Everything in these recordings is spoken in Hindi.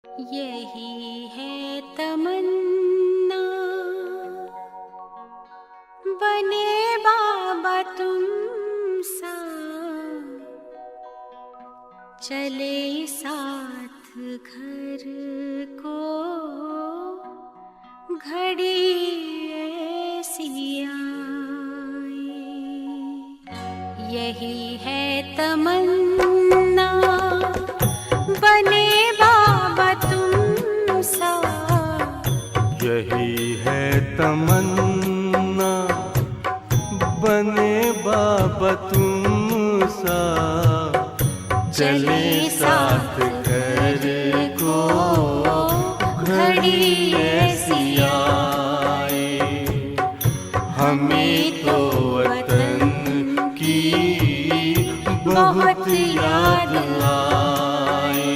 यही है तमन्ना, बने बाबा तुम सा, चले साथ घर को घड़ी ऐसी आए। यही है तमन्ना, बने बाबा तुम सा। यही है तमन्ना, बने बाबा तुम सा, चले साथ घर को घड़ी ऐसी आए। हमें तो वतन की बहुत याद आए।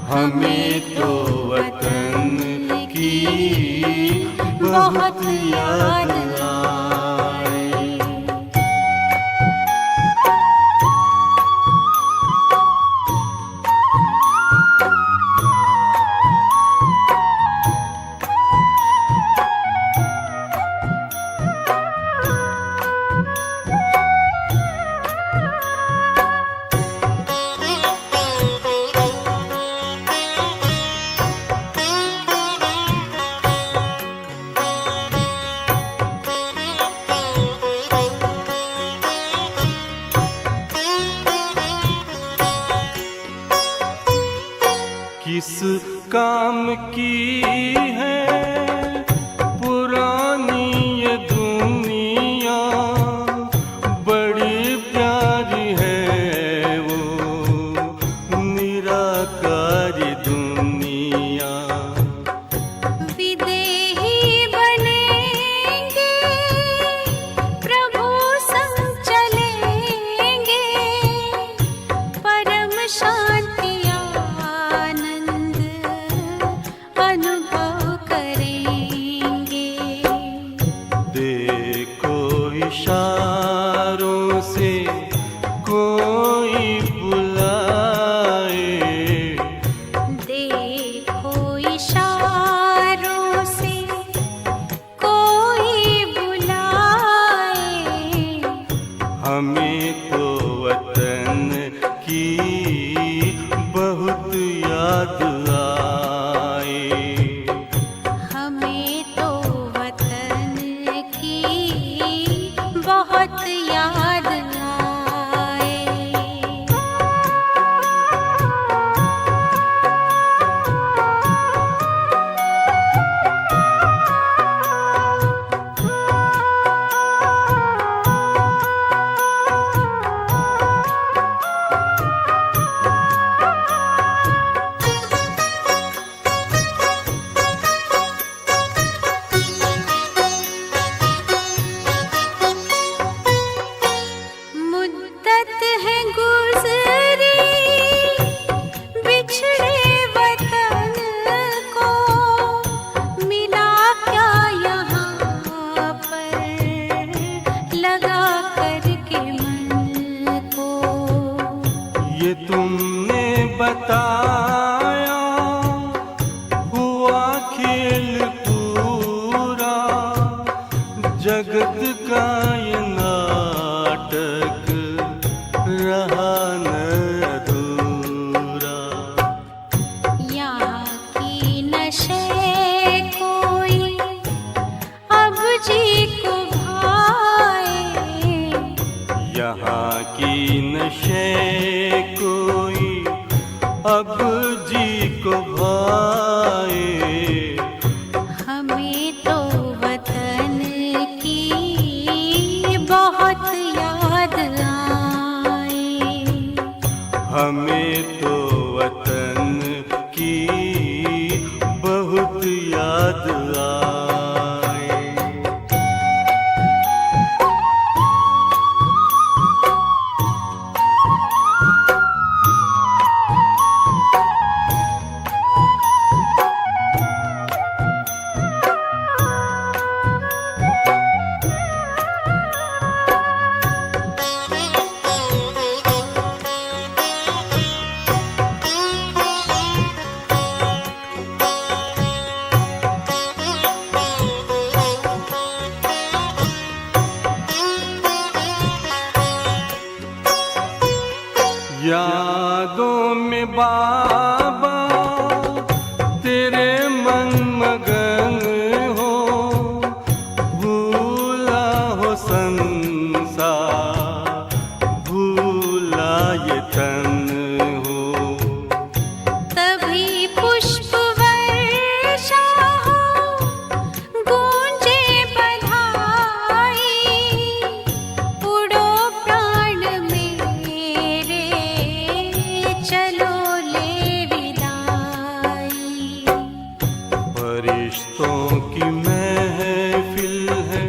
हमें तो वतन की बहुत याद आए। किस काम की है पुरानी ये दुनिया, बड़ी प्यारी है वो निराकारी दुनिया। विदेही बनेंगे प्रभु संग चलेंगे, परम शांति अनुभव करेंगे। देखो इशारों से कोई बुलाए, देखो इशारों से कोई बुलाए। हमें तो वतन की बहुत याद आए। हमें तो वतन की बहुत याद आए। मुद्दत है गुज़री बिछड़े वतन को, मिला क्या यहाँ पर लगा करके मन को। ये तुमने बताया हुआ खेल पूरा, जगत का ये नाटक रहा न अधूरा। यहाँ की नशे कोई अब जी को भाए। यहाँ की नशे कोई अब जी को भाए। हमें तो वतन की बहुत याद आए। हमें तो वतन की बहुत याद आए। में बाबा तेरे मन मगन हो, भूला हो संसार, भूला ये तन हो। तभी पुष्प वर्षा हो, गूंजे बधाई, उड़ो प्राण मेरे, चलो ले विदाई। फरिश्तों की महफिल है,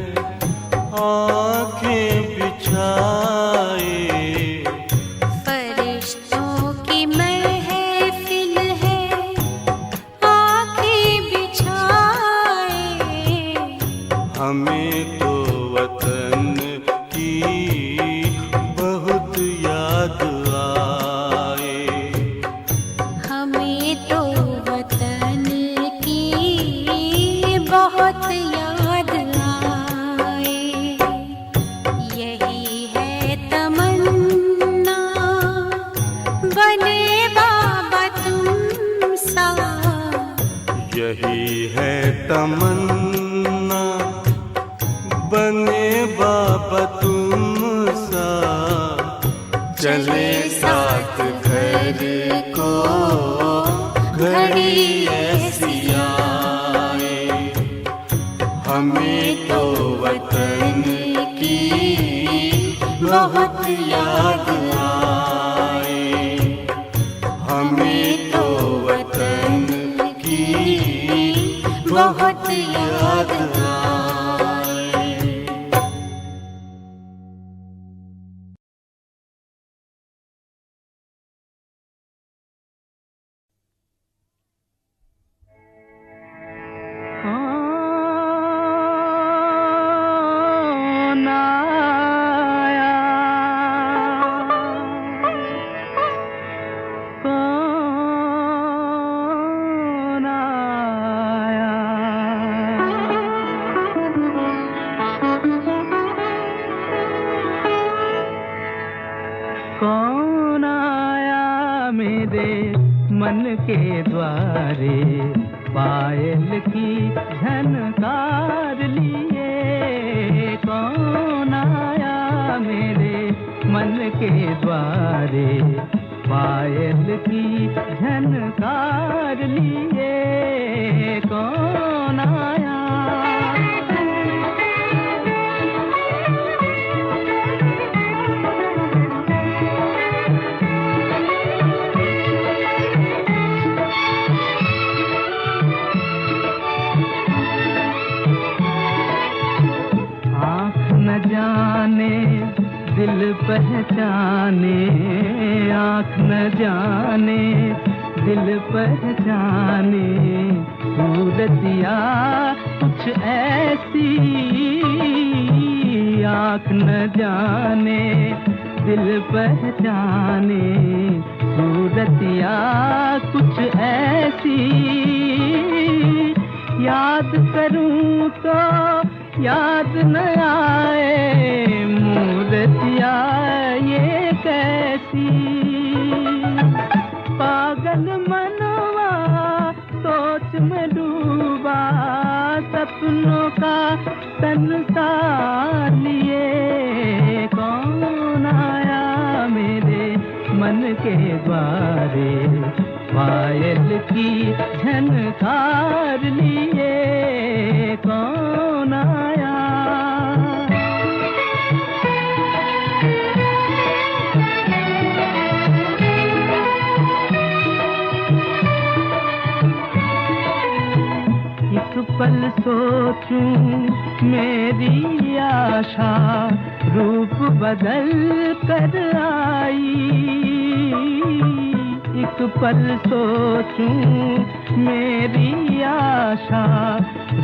आंखें बिछाए, फरिश्तों की महफिल है, आंखें बिछाए। हमें तो वतन की बहुत याद आए। हमें तो वतन की बहुत याद आए। यही है तमन्ना, बने बाबा तुम सा। यही है तमन्ना, बने बाबा तुम सा। चले साथ घर को घड़ी ऐसी आए। हमें तो वतन की बहुत याद आए। हमें तो वतन की बहुत याद आए। कौन आया, कौन आया, कौन आया मेरे मन के द्वारे, पायल की झनकार लिए। कौन आया मेरे मन के द्वारे, पायल की झनकार लिए। कौन आया, आँख न जाने दिल पहचाने, आँख न जाने दिल पहचाने। सूरतिया कुछ ऐसी, आँख न जाने दिल पहचाने। सूरतिया कुछ ऐसी, याद करूं तो याद न आए। मूर्तिया ये कैसी, पागल मनवा सोच में डूबा। सपनों का संसार लिए। कौन आया मेरे मन के द्वारे, पायल की झनकार लिए। कौन आया, एक पल सोचूं मेरी आशा, रूप बदल कर आई। एक पल सोचूं मेरी आशा,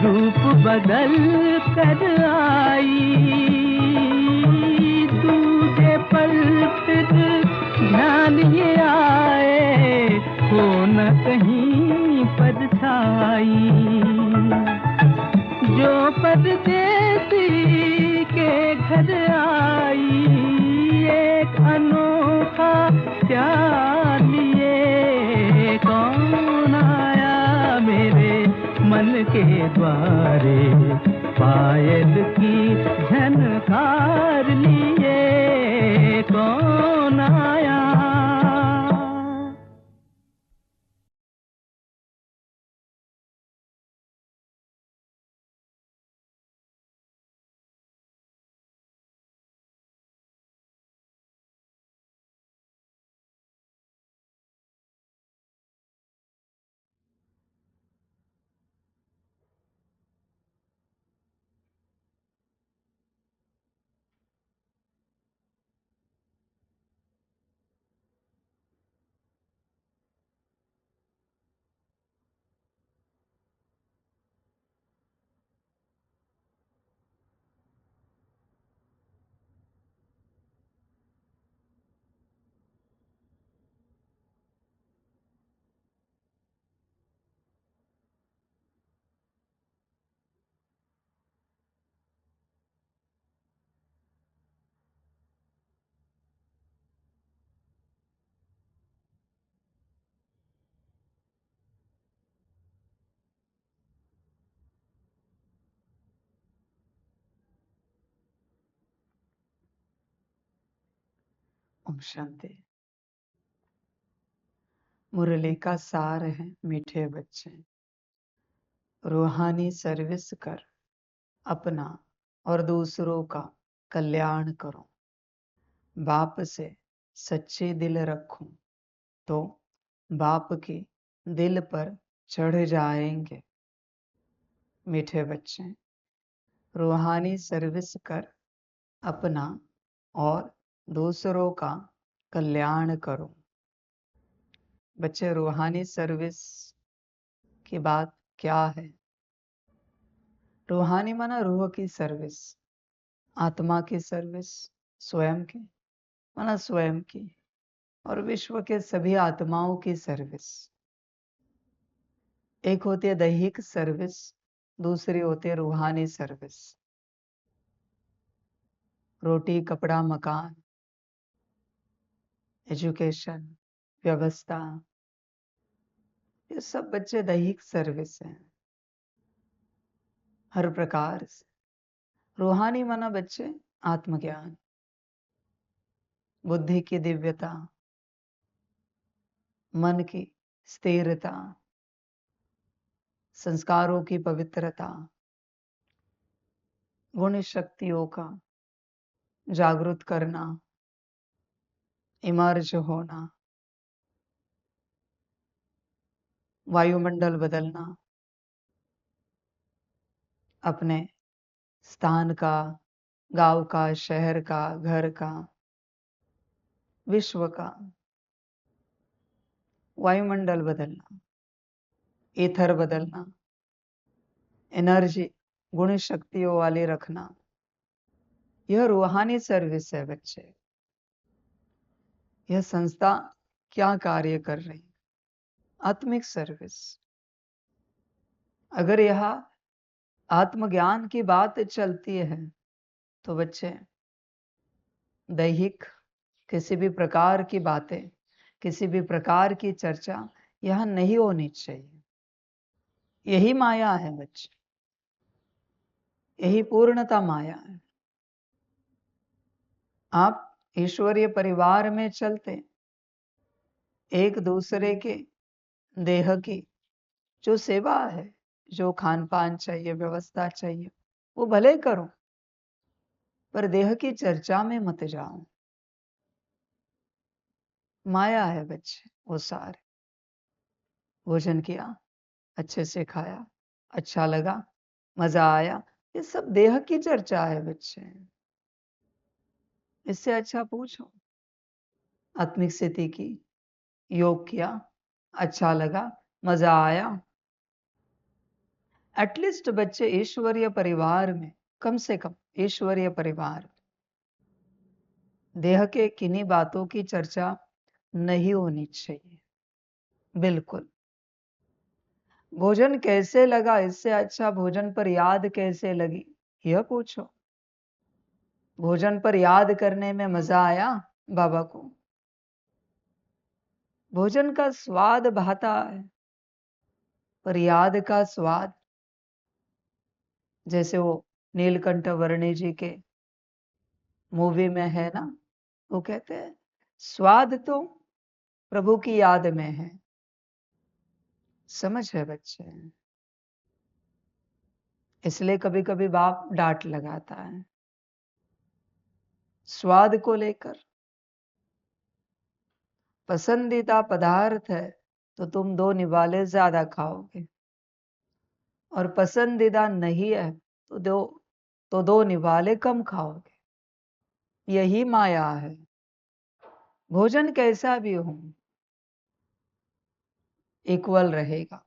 रूप बदल कर आई। दूजे पल फिर ध्यान ये आए, हो न कहीं परछाई। जो परदेसी के घर आई, एक अनोखा प्यार लिए। के द्वारे पायल की झनकार लिए कौन आया। ओम शांति। मुरली का सार है मीठे बच्चे, रूहानी सर्विस कर अपना और दूसरों का कल्याण करो। बाप से सच्चे दिल रखो तो बाप के दिल पर चढ़ जाएंगे। मीठे बच्चे, रूहानी सर्विस कर अपना और दूसरों का कल्याण करो। बच्चे, रूहानी सर्विस की बात क्या है? रूहानी माना रूह की सर्विस, आत्मा की सर्विस, स्वयं की माना स्वयं की, और विश्व के सभी आत्माओं की सर्विस। एक होती है दैहिक सर्विस, दूसरी होती है रूहानी सर्विस। रोटी, कपड़ा, मकान, एजुकेशन, व्यवस्था, ये सब बच्चे दैहिक सर्विस हैं हर प्रकार से। रूहानी माना बच्चे आत्मज्ञान, बुद्धि की दिव्यता, मन की स्थिरता, संस्कारों की पवित्रता, गुण शक्तियों का जागृत करना, इमर्ज होना, वायुमंडल बदलना, अपने स्थान का, गांव का, शहर का, घर का, विश्व का वायुमंडल बदलना, ईथर बदलना, एनर्जी गुण शक्तियों वाली रखना, यह रूहानी सर्विस है बच्चे। यह संस्था क्या कार्य कर रही? आत्मिक सर्विस। अगर यह आत्मज्ञान की बात चलती है तो बच्चे दैहिक किसी भी प्रकार की बातें, किसी भी प्रकार की चर्चा यहां नहीं होनी चाहिए। यही माया है बच्चे, यही पूर्णता माया है। आप ईश्वरीय परिवार में चलते एक दूसरे के देह की जो सेवा है, जो खान पान चाहिए, व्यवस्था चाहिए, वो भले करो, पर देह की चर्चा में मत जाओ। माया है बच्चे वो सारे। भोजन किया, अच्छे से खाया, अच्छा लगा, मजा आया, ये सब देह की चर्चा है बच्चे। इससे अच्छा पूछो आत्मिक स्थिति की, योग किया, अच्छा लगा, मजा आया। एटलीस्ट बच्चे ईश्वरीय परिवार में, कम से कम ईश्वरीय परिवार, देह के किन्हीं बातों की चर्चा नहीं होनी चाहिए। बिल्कुल। भोजन कैसे लगा, इससे अच्छा भोजन पर याद कैसे लगी, यह पूछो। भोजन पर याद करने में मजा आया बाबा को? भोजन का स्वाद भाता है, पर याद का स्वाद जैसे वो नीलकंठ वर्णी जी के मूवी में है ना, वो कहते हैं स्वाद तो प्रभु की याद में है। समझ है बच्चे? इसलिए कभी कभी बाप डांट लगाता है स्वाद को लेकर। पसंदीदा पदार्थ है तो तुम 2 निवाले ज्यादा खाओगे, और पसंदीदा नहीं है तो 2 निवाले कम खाओगे। यही माया है। भोजन कैसा भी हो इक्वल रहेगा,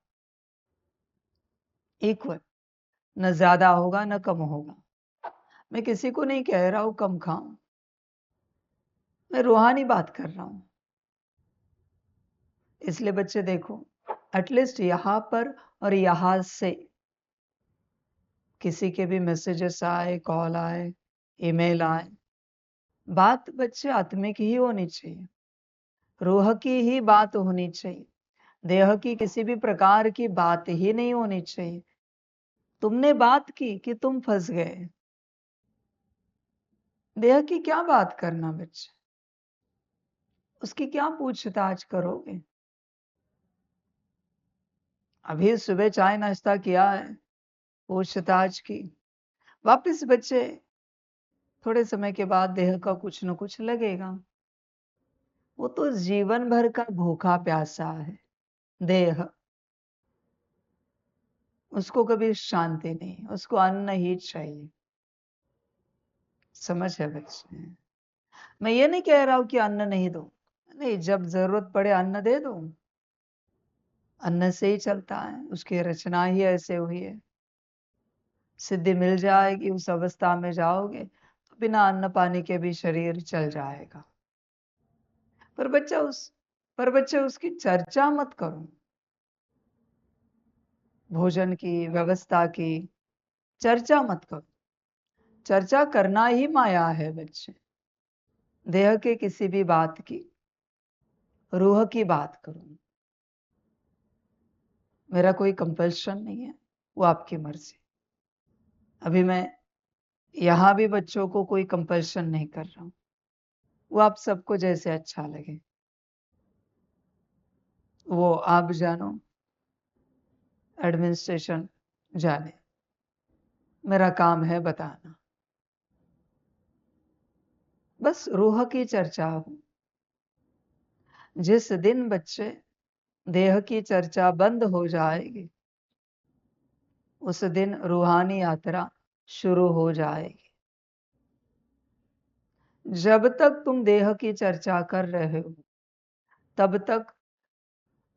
इक्वल, न ज्यादा होगा न कम होगा। मैं किसी को नहीं कह रहा हूं कम खाओ, मैं रूहानी बात कर रहा हूं। इसलिए बच्चे देखो, एटलीस्ट यहां पर और यहां से किसी के भी मैसेजेस आए, कॉल आए, ईमेल आए, बात बच्चे आत्मिक ही होनी चाहिए, रूह की ही बात होनी चाहिए। देह की किसी भी प्रकार की बात ही नहीं होनी चाहिए। तुमने बात की कि तुम फंस गए, देह की क्या बात करना बच्चे, उसकी क्या पूछताछ करोगे? अभी सुबह चाय नाश्ता किया है, पूछताछ की, वापस बच्चे थोड़े समय के बाद देह का कुछ न कुछ लगेगा। वो तो जीवन भर का भूखा प्यासा है देह, उसको कभी शांति नहीं, उसको अन्न ही चाहिए। समझ है बच्चे? मैं ये नहीं कह रहा हूं कि अन्न नहीं दो, नहीं, जब जरूरत पड़े अन्न दे दो। अन्न से ही चलता है, उसकी रचना ही ऐसे हुई है। सिद्धि मिल जाएगी, उस अवस्था में जाओगे तो बिना अन्न पानी के भी शरीर चल जाएगा। पर बच्चे उसकी चर्चा मत करो। भोजन की व्यवस्था की चर्चा मत करो। चर्चा करना ही माया है बच्चे। देह के किसी भी बात की, रूह की बात करो। मेरा कोई कंपल्शन नहीं है, वो आपकी मर्जी। अभी मैं यहां भी बच्चों को कोई कंपल्शन नहीं कर रहा हूं, वो आप सबको जैसे अच्छा लगे वो आप जानो, एडमिनिस्ट्रेशन जाने। मेरा काम है बताना, बस रूह की चर्चा हो। जिस दिन बच्चे देह की चर्चा बंद हो जाएगी, उस दिन रूहानी यात्रा शुरू हो जाएगी। जब तक तुम देह की चर्चा कर रहे हो, तब तक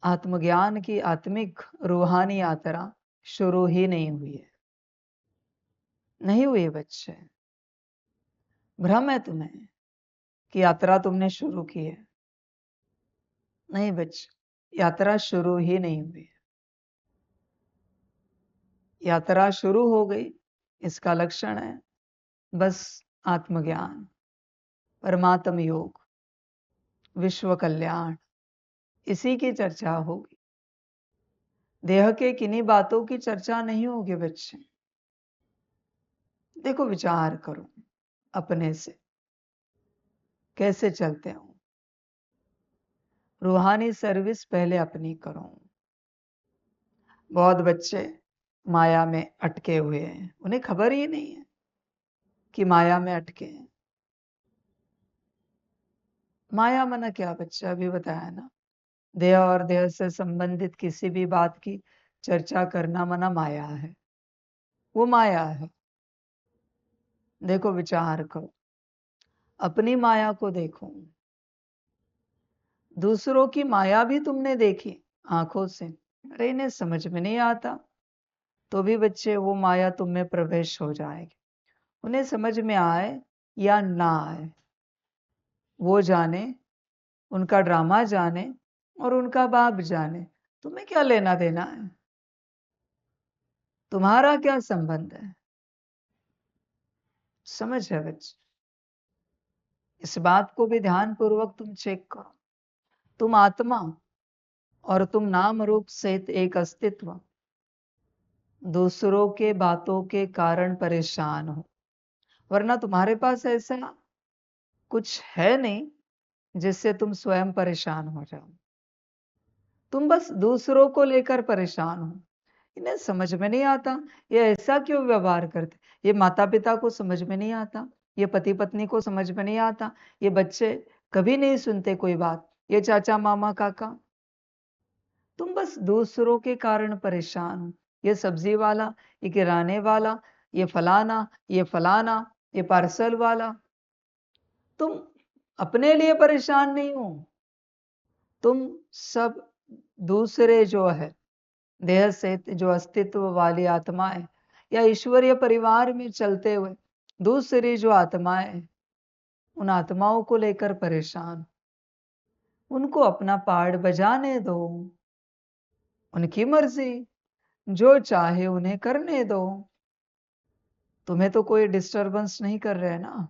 आत्मज्ञान की आत्मिक रूहानी यात्रा शुरू ही नहीं हुई है। नहीं हुई है बच्चे। भ्रम है तुम्हें कि यात्रा तुमने शुरू की है। नहीं बच्चे, यात्रा शुरू ही नहीं हुई है। यात्रा शुरू हो गई, इसका लक्षण है बस आत्मज्ञान, परमात्म योग, विश्व कल्याण, इसी की चर्चा होगी। देह के किन्हीं बातों की चर्चा नहीं होगी बच्चे। देखो, विचार करो अपने से, कैसे चलते हो। रूहानी सर्विस पहले अपनी करो। बहुत बच्चे माया में अटके हुए हैं, उन्हें खबर ही नहीं है कि माया में अटके हैं। माया मना क्या बच्चा, अभी बताया ना, देह और देह से संबंधित किसी भी बात की चर्चा करना मना माया है, वो माया है। देखो, विचार करो, अपनी माया को देखो। दूसरों की माया भी तुमने देखी आंखों से, अरे इन्हें समझ में नहीं आता, तो भी बच्चे वो माया तुम में प्रवेश हो जाएगी। उन्हें समझ में आए या ना आए, वो जाने, उनका ड्रामा जाने और उनका बाप जाने, तुम्हें क्या लेना देना है? तुम्हारा क्या संबंध है? समझ है बच्चे? इस बात को भी ध्यान पूर्वक तुम चेक करो। तुम आत्मा और तुम नाम रूप सहित एक अस्तित्व, दूसरों के बातों के कारण परेशान हो, वरना तुम्हारे पास ऐसा कुछ है नहीं जिससे तुम स्वयं परेशान हो जाओ। तुम बस दूसरों को लेकर परेशान हो। इन्हें समझ में नहीं आता, ये ऐसा क्यों व्यवहार करते। ये माता पिता को समझ में नहीं आता, ये पति पत्नी को समझ में नहीं आता, ये बच्चे कभी नहीं सुनते कोई बात, ये चाचा मामा काका। तुम बस दूसरों के कारण परेशान हो। ये सब्जी वाला, ये किराने वाला, ये फलाना, ये फलाना, ये पार्सल वाला। तुम अपने लिए परेशान नहीं हो। तुम सब दूसरे जो है देह से जो अस्तित्व वाली आत्माएं या ईश्वरीय परिवार में चलते हुए दूसरी जो आत्माएं, उन आत्माओं को लेकर परेशान। उनको अपना पार्ट बजाने दो, उनकी मर्जी, जो चाहे उन्हें करने दो। तुम्हें तो कोई डिस्टरबेंस नहीं कर रहे ना,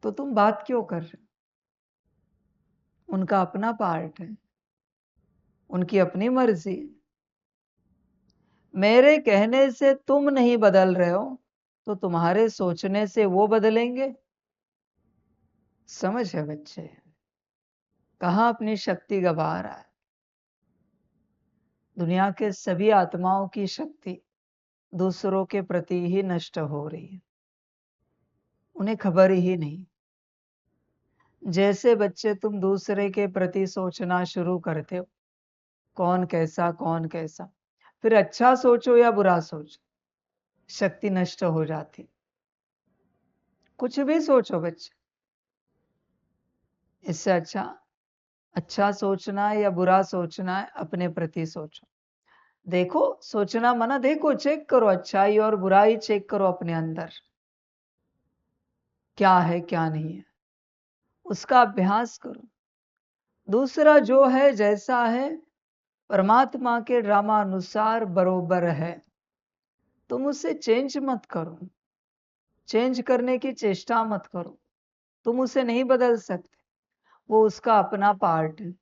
तो तुम बात क्यों कर रहे। उनका अपना पार्ट है, उनकी अपनी मर्जी है। मेरे कहने से तुम नहीं बदल रहे हो, तो तुम्हारे सोचने से वो बदलेंगे। समझ है बच्चे, कहां अपनी शक्ति गवा रहा है। दुनिया के सभी आत्माओं की शक्ति दूसरों के प्रति ही नष्ट हो रही है, उन्हें खबर ही नहीं। जैसे बच्चे तुम दूसरे के प्रति सोचना शुरू करते हो, कौन कैसा, फिर अच्छा सोचो या बुरा सोचो, शक्ति नष्ट हो जाती। कुछ भी सोचो बच्चे, इससे अच्छा सोचना है या बुरा सोचना है, अपने प्रति सोचो। देखो, सोचना मना, देखो, चेक करो, अच्छाई और बुराई चेक करो अपने अंदर, क्या है क्या नहीं है, उसका अभ्यास करो। दूसरा जो है जैसा है, परमात्मा के ड्रामा अनुसार बरोबर है। तुम उसे चेंज मत करो, चेंज करने की चेष्टा मत करो। तुम उसे नहीं बदल सकते, वो उसका अपना पार्ट है।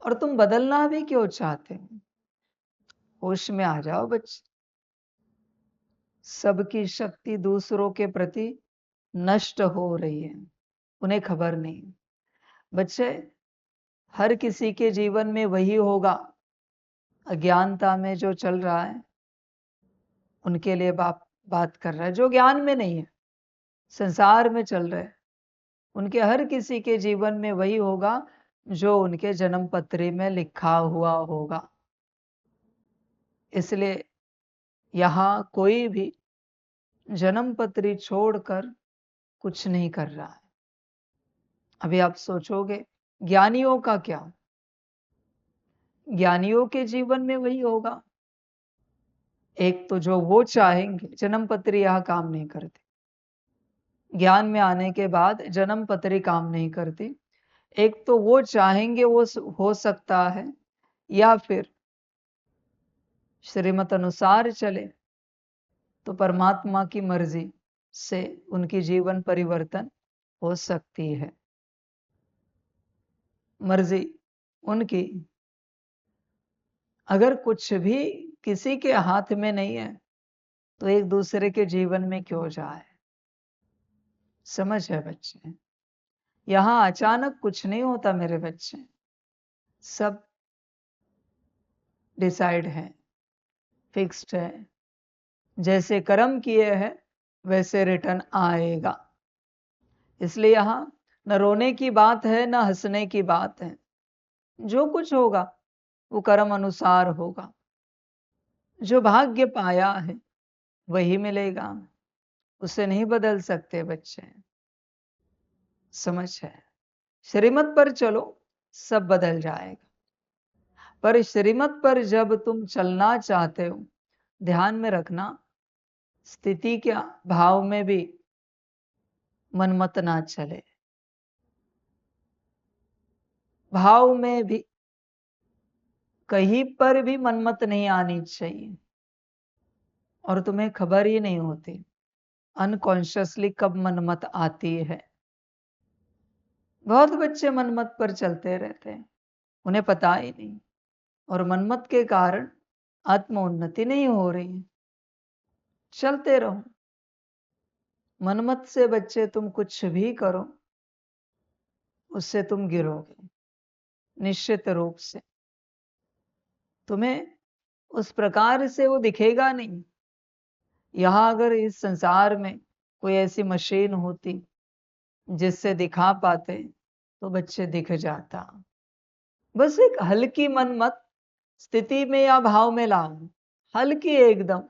और तुम बदलना भी क्यों चाहते हो। होश में आ जाओ बच्चे, सबकी शक्ति दूसरों के प्रति नष्ट हो रही है, उन्हें खबर नहीं। बच्चे, हर किसी के जीवन में वही होगा, अज्ञानता में जो चल रहा है उनके लिए बात कर रहा है। जो ज्ञान में नहीं है, संसार में चल रहे, उनके हर किसी के जीवन में वही होगा जो उनके जन्म पत्री में लिखा हुआ होगा। इसलिए यहां कोई भी जन्म पत्री छोड़कर कुछ नहीं कर रहा है। अभी आप सोचोगे ज्ञानियों का क्या, ज्ञानियों के जीवन में वही होगा। एक तो जो वो चाहेंगे, जन्म पत्री यह काम नहीं करती, ज्ञान में आने के बाद जन्म पत्री काम नहीं करती। एक तो वो चाहेंगे वो हो सकता है, या फिर श्रीमत अनुसार चले तो परमात्मा की मर्जी से उनकी जीवन परिवर्तन हो सकती है। मर्जी उनकी, अगर कुछ भी किसी के हाथ में नहीं है तो एक दूसरे के जीवन में क्यों जाए। समझ है बच्चे, यहां अचानक कुछ नहीं होता मेरे बच्चे, सब डिसाइड है, फिक्स्ड है। जैसे कर्म किए हैं वैसे रिटर्न आएगा। इसलिए यहां न रोने की बात है न हंसने की बात है। जो कुछ होगा वो कर्म अनुसार होगा। जो भाग्य पाया है वही मिलेगा, उसे नहीं बदल सकते बच्चे। समझ है, श्रीमत पर चलो सब बदल जाएगा। पर श्रीमत पर जब तुम चलना चाहते हो, ध्यान में रखना, स्थिति क्या भाव में भी मनमत ना चले। भाव में भी कहीं पर भी मनमत नहीं आनी चाहिए। और तुम्हें खबर ही नहीं होती अनकॉन्शियसली कब मनमत आती है। बहुत बच्चे मनमत पर चलते रहते हैं, उन्हें पता ही नहीं, और मनमत के कारण आत्मोन्नति नहीं हो रही है। चलते रहो। मनमत से बच्चे तुम कुछ भी करो, उससे तुम गिरोगे निश्चित रूप से। तुम्हें उस प्रकार से वो दिखेगा नहीं। यहां अगर इस संसार में कोई ऐसी मशीन होती जिससे दिखा पाते तो बच्चे दिख जाता। बस एक हल्की मनमत स्थिति में या भाव में लाओ, हल्की एकदम,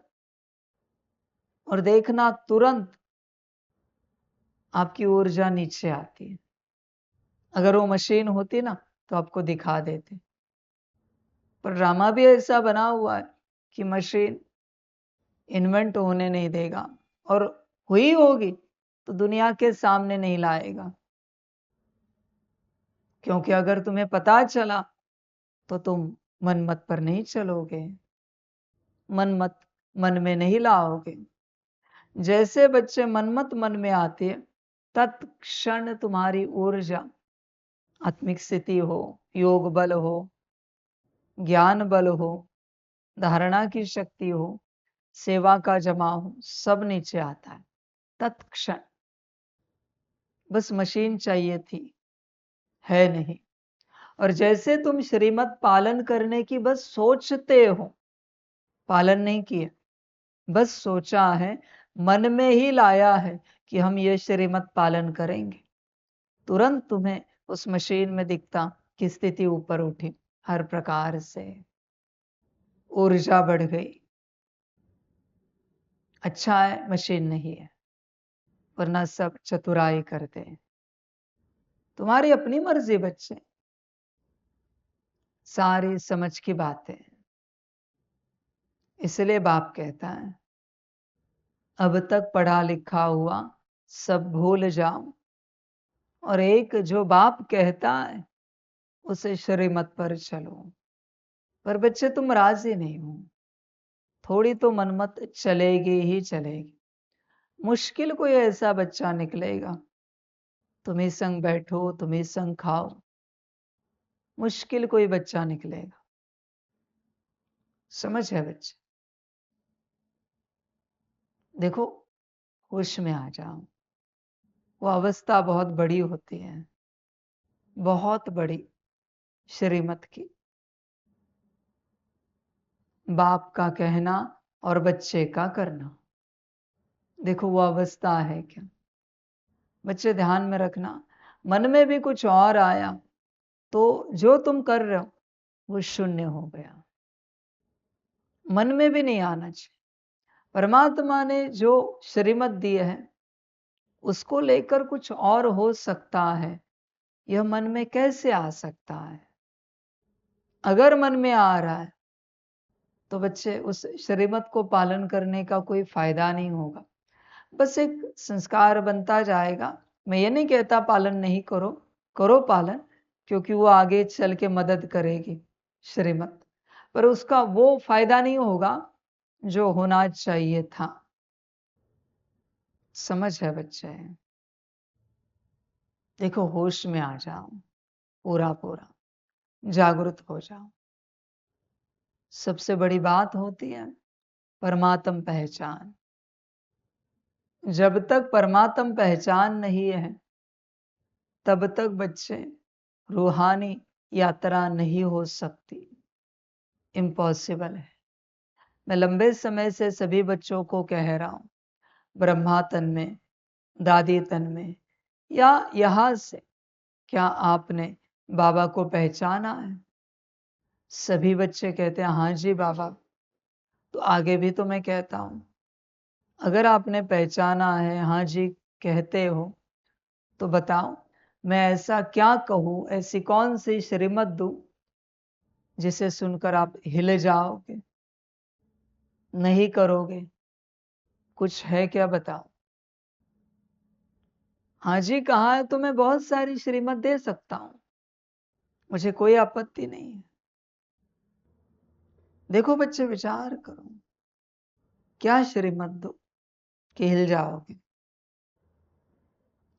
और देखना तुरंत आपकी ऊर्जा नीचे आती है। अगर वो मशीन होती ना तो आपको दिखा देते, पर ड्रामा भी ऐसा बना हुआ है कि मशीन इन्वेंट होने नहीं देगा, और हुई होगी तो दुनिया के सामने नहीं लाएगा। क्योंकि अगर तुम्हें पता चला तो तुम मनमत पर नहीं चलोगे, मनमत मन में नहीं लाओगे। जैसे बच्चे मनमत मन में आते हैं, तत्क्षण तुम्हारी ऊर्जा, आत्मिक स्थिति हो, योग बल हो, ज्ञान बल हो, धारणा की शक्ति हो, सेवा का जमा हो, सब नीचे आता है तत्क्षण। बस मशीन चाहिए थी, है नहीं। और जैसे तुम श्रीमत पालन करने की बस सोचते हो, पालन नहीं किया, बस सोचा है, मन में ही लाया है कि हम ये श्रीमत पालन करेंगे, तुरंत तुम्हें उस मशीन में दिखता कि स्थिति ऊपर उठी, हर प्रकार से ऊर्जा बढ़ गई। अच्छा है मशीन नहीं है, वरना सब चतुराई करते हैं। तुम्हारी अपनी मर्जी बच्चे, सारी समझ की बातें। इसलिए बाप कहता है, अब तक पढ़ा लिखा हुआ सब भूल जाओ, और एक जो बाप कहता है उसे श्रीमत पर चलो। पर बच्चे तुम राजी नहीं हो, थोड़ी तो मनमत चलेगी ही चलेगी। मुश्किल कोई ऐसा बच्चा निकलेगा, तुम ही संग बैठो, तुम ही संग खाओ, मुश्किल कोई बच्चा निकलेगा। समझ है बच्चे? देखो, होश में आ जाओ। वो अवस्था बहुत बड़ी होती है, बहुत बड़ी, श्रीमत की। बाप का कहना और बच्चे का करना, देखो वो अवस्था है क्या। बच्चे ध्यान में रखना, मन में भी कुछ और आया तो जो तुम कर रहे हो वो शून्य हो गया। मन में भी नहीं आना चाहिए। परमात्मा ने जो श्रीमत दी है उसको लेकर कुछ और हो सकता है, यह मन में कैसे आ सकता है? अगर मन में आ रहा है तो बच्चे उस श्रीमत को पालन करने का कोई फायदा नहीं होगा। बस एक संस्कार बनता जाएगा। मैं ये नहीं कहता पालन नहीं करो, करो पालन, क्योंकि वो आगे चल के मदद करेगी श्रीमत, पर उसका वो फायदा नहीं होगा जो होना चाहिए था। समझ है बच्चे? देखो, होश में आ जाओ, पूरा पूरा जागृत हो जाओ। सबसे बड़ी बात होती है परमात्म पहचान। जब तक परमात्म पहचान नहीं है तब तक बच्चे रूहानी यात्रा नहीं हो सकती, इम्पॉसिबल है। मैं लंबे समय से सभी बच्चों को कह रहा हूं, ब्रह्मा तन में, दादी तन में, या यहां से क्या आपने बाबा को पहचाना है? सभी बच्चे कहते हैं हाँ जी बाबा। तो आगे भी तो मैं कहता हूं, अगर आपने पहचाना है, हाँ जी कहते हो, तो बताओ मैं ऐसा क्या कहूं, ऐसी कौन सी श्रीमत दूं जिसे सुनकर आप हिल जाओगे, नहीं करोगे? कुछ है क्या? बताओ। हाँ जी कहा है तो मैं बहुत सारी श्रीमत दे सकता हूं, मुझे कोई आपत्ति नहीं है। देखो बच्चे, विचार करो, क्या श्रीमत दो कि हिल जाओगे?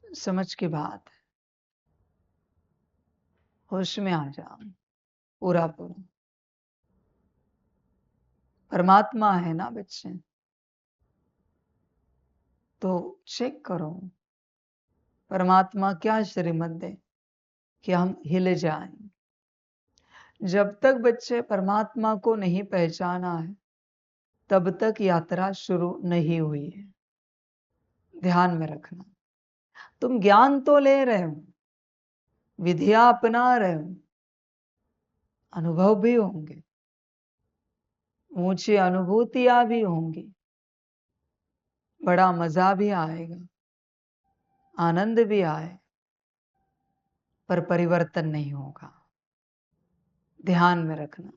समझ की बात है। होश में आ जाओ पूरा पूरा। परमात्मा है ना बच्चे, तो चेक करो परमात्मा क्या श्रीमत दे कि हम हिले जाएं। जब तक बच्चे परमात्मा को नहीं पहचाना है तब तक यात्रा शुरू नहीं हुई है। ध्यान में रखना। तुम ज्ञान तो ले रहे हो, विधियां अपना रहे हो, अनुभव भी होंगे, ऊंची अनुभूतियां भी होंगी, बड़ा मजा भी आएगा, आनंद भी आए, पर परिवर्तन नहीं होगा। ध्यान में रखना।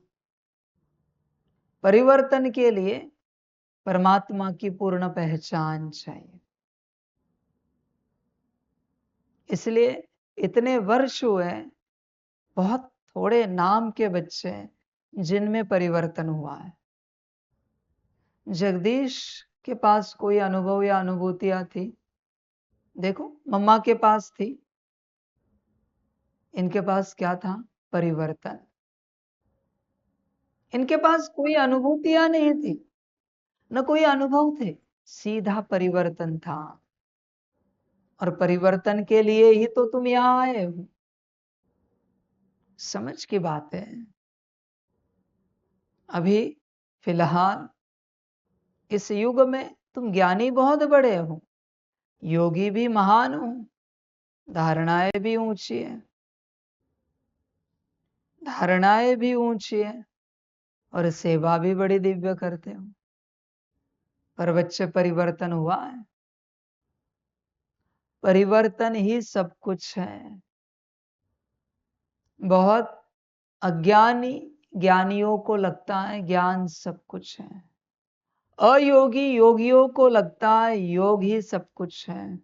परिवर्तन के लिए परमात्मा की पूर्ण पहचान चाहिए। इसलिए इतने वर्ष हुए, बहुत थोड़े नाम के बच्चे हैं जिनमें परिवर्तन हुआ है। जगदीश के पास कोई अनुभव या अनुभूतियां थी? देखो, मम्मा के पास थी। इनके पास क्या था? परिवर्तन। इनके पास कोई अनुभूतियां नहीं थी, न कोई अनुभव थे, सीधा परिवर्तन था। और परिवर्तन के लिए ही तो तुम यहां आए हो। समझ की बात है। अभी फिलहाल इस युग में तुम ज्ञानी बहुत बड़े हो, योगी भी महान हो, धारणाएं भी ऊंची है, धारणाएं भी ऊंची है, और सेवा भी बड़ी दिव्य करते हो। पर बच्चे, परिवर्तन हुआ है। परिवर्तन ही सब कुछ है। बहुत अज्ञानी ज्ञानियों को लगता है ज्ञान सब कुछ है। अयोगी योगियों को लगता है योग ही सब कुछ है।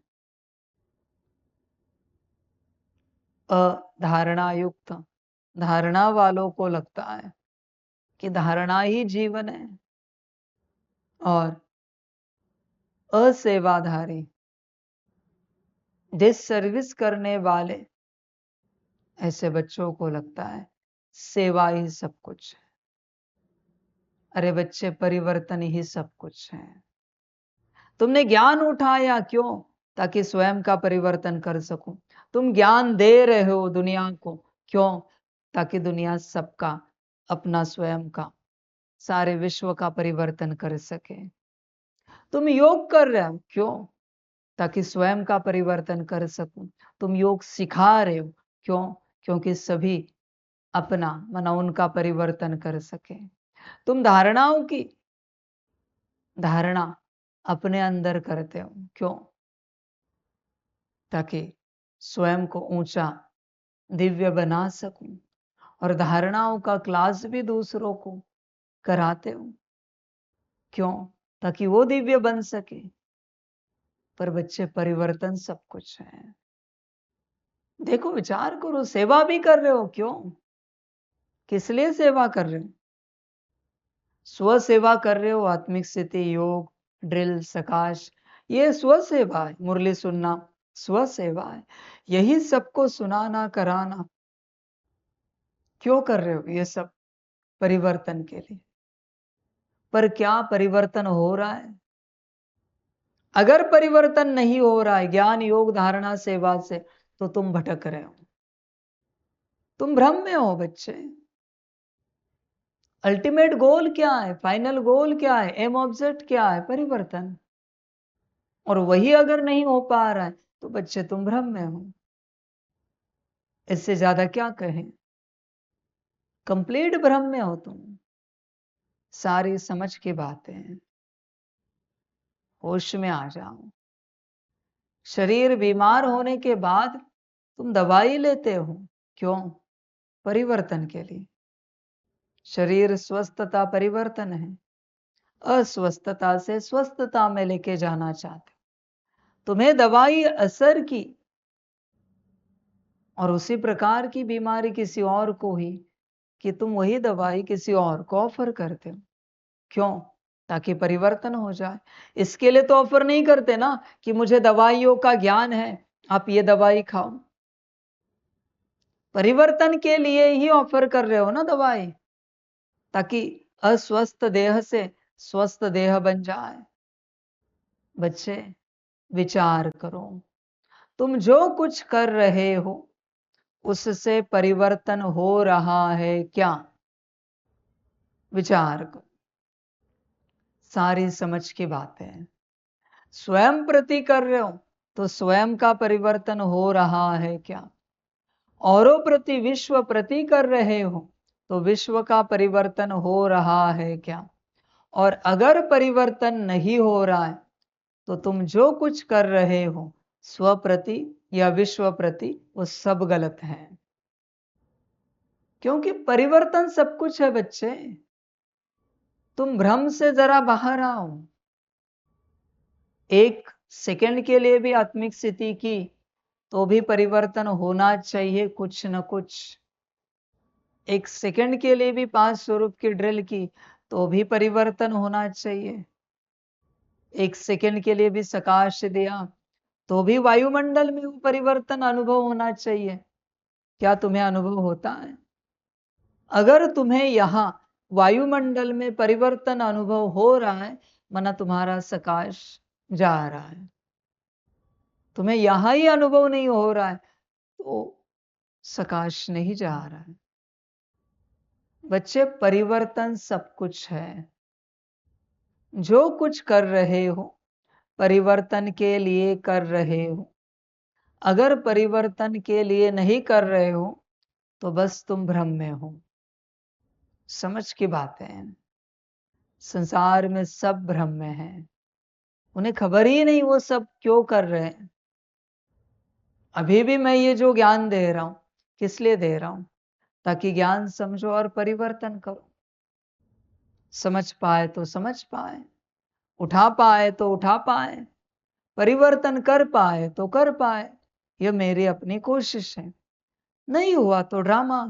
अधारणा युक्त धारणा वालों को लगता है कि धारणा ही जीवन है। और असेवाधारी, डिस सर्विस करने वाले, ऐसे बच्चों को लगता है सेवा ही सब कुछ है। अरे बच्चे, परिवर्तन ही सब कुछ है। तुमने ज्ञान उठाया क्यों? ताकि स्वयं का परिवर्तन कर सको। तुम ज्ञान दे रहे हो दुनिया को क्यों? ताकि दुनिया सबका, अपना स्वयं का, सारे विश्व का परिवर्तन कर सके। तुम योग कर रहे हो क्यों? ताकि स्वयं का परिवर्तन कर सकूं। तुम योग सिखा रहे हो क्यों? क्योंकि सभी अपना, माना उनका परिवर्तन कर सके। तुम धारणाओं की धारणा अपने अंदर करते हो क्यों? ताकि स्वयं को ऊंचा, दिव्य बना सकूं। और धारणाओं का क्लास भी दूसरों को कराते हो क्यों? ताकि वो दिव्य बन सके। पर बच्चे, परिवर्तन सब कुछ है। देखो, विचार करो, सेवा भी कर रहे हो क्यों? किस लिए सेवा कर रहे हो? स्व सेवा कर रहे हो। आत्मिक स्थिति, योग, ड्रिल, सकाश, ये स्व सेवा है। मुरली सुनना स्व सेवा है। यही सबको सुनाना, कराना क्यों कर रहे हो? ये सब परिवर्तन के लिए। पर क्या परिवर्तन हो रहा है? अगर परिवर्तन नहीं हो रहा है ज्ञान, योग, धारणा, सेवा से, तो तुम भटक रहे हो, तुम भ्रम में हो बच्चे। अल्टीमेट गोल क्या है? फाइनल गोल क्या है? एम ऑब्जेक्ट क्या है? परिवर्तन। और वही अगर नहीं हो पा रहा है तो बच्चे, तुम भ्रम में हो। इससे ज्यादा क्या कहें? कंप्लीट भ्रम में हो तुम। सारी समझ की बातें, होश में आ जाओ। शरीर बीमार होने के बाद तुम दवाई लेते हो क्यों? परिवर्तन के लिए। शरीर स्वस्थता परिवर्तन है। अस्वस्थता से स्वस्थता में लेके जाना चाहते हो। तुम्हें दवाई असर की, और उसी प्रकार की बीमारी किसी और को ही, कि तुम वही दवाई किसी और को ऑफर करते हो क्यों? ताकि परिवर्तन हो जाए। इसके लिए तो ऑफर नहीं करते ना कि मुझे दवाइयों का ज्ञान है, आप ये दवाई खाओ। परिवर्तन के लिए ही ऑफर कर रहे हो ना दवाई, ताकि अस्वस्थ देह से स्वस्थ देह बन जाए। बच्चे विचार करो, तुम जो कुछ कर रहे हो उससे परिवर्तन हो रहा है क्या? विचार करो। सारी समझ की बातें हैं। स्वयं प्रति कर रहे हो तो स्वयं का परिवर्तन हो रहा है क्या? औरों प्रति, विश्व प्रति कर रहे हो तो विश्व का परिवर्तन हो रहा है क्या? और अगर परिवर्तन नहीं हो रहा है तो तुम जो कुछ कर रहे हो स्व प्रति या विश्व प्रति वो सब गलत है। क्योंकि परिवर्तन सब कुछ है बच्चे। तुम भ्रम से जरा बाहर आओ। एक सेकंड के लिए भी आत्मिक स्थिति की तो भी परिवर्तन होना चाहिए कुछ न कुछ। एक सेकंड के लिए भी 5 स्वरूप की ड्रिल की तो भी परिवर्तन होना चाहिए। एक सेकंड के लिए भी सकाश दिया तो भी वायुमंडल में वो परिवर्तन अनुभव होना चाहिए। क्या तुम्हें अनुभव होता है? अगर तुम्हें यहां वायुमंडल में परिवर्तन अनुभव हो रहा है माना तुम्हारा सकाश जा रहा है। तुम्हें यहां ही अनुभव नहीं हो रहा है तो सकाश नहीं जा रहा है। बच्चे परिवर्तन सब कुछ है। जो कुछ कर रहे हो परिवर्तन के लिए कर रहे हो। अगर परिवर्तन के लिए नहीं कर रहे हो तो बस तुम भ्रम में हो। समझ की बातें हैं। संसार में सब भ्रम में है। उन्हें खबर ही नहीं वो सब क्यों कर रहे हैं। अभी भी मैं ये जो ज्ञान दे रहा हूं किस लिए दे रहा हूं? ताकि ज्ञान समझो और परिवर्तन करो। समझ पाए तो समझ पाए, उठा पाए तो उठा पाए, परिवर्तन कर पाए तो कर पाए। यह मेरी अपनी कोशिश है। नहीं हुआ तो ड्रामा,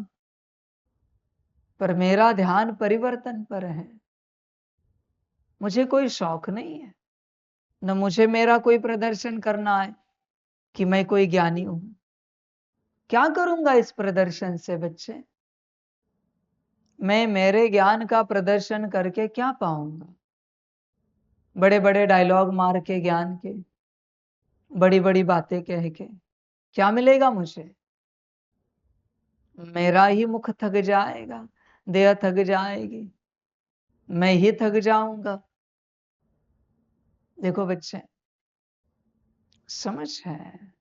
पर मेरा ध्यान परिवर्तन पर है। मुझे कोई शौक नहीं है, न मुझे मेरा कोई प्रदर्शन करना है कि मैं कोई ज्ञानी हूं। क्या करूंगा इस प्रदर्शन से बच्चे? मैं मेरे ज्ञान का प्रदर्शन करके क्या पाऊंगा? बड़े बड़े डायलॉग मार के ज्ञान के, बड़ी बड़ी बातें कह के क्या मिलेगा मुझे? मेरा ही मुख थक जाएगा, देह थक जाएगी, मैं ही थक जाऊंगा। देखो बच्चे, समझ है।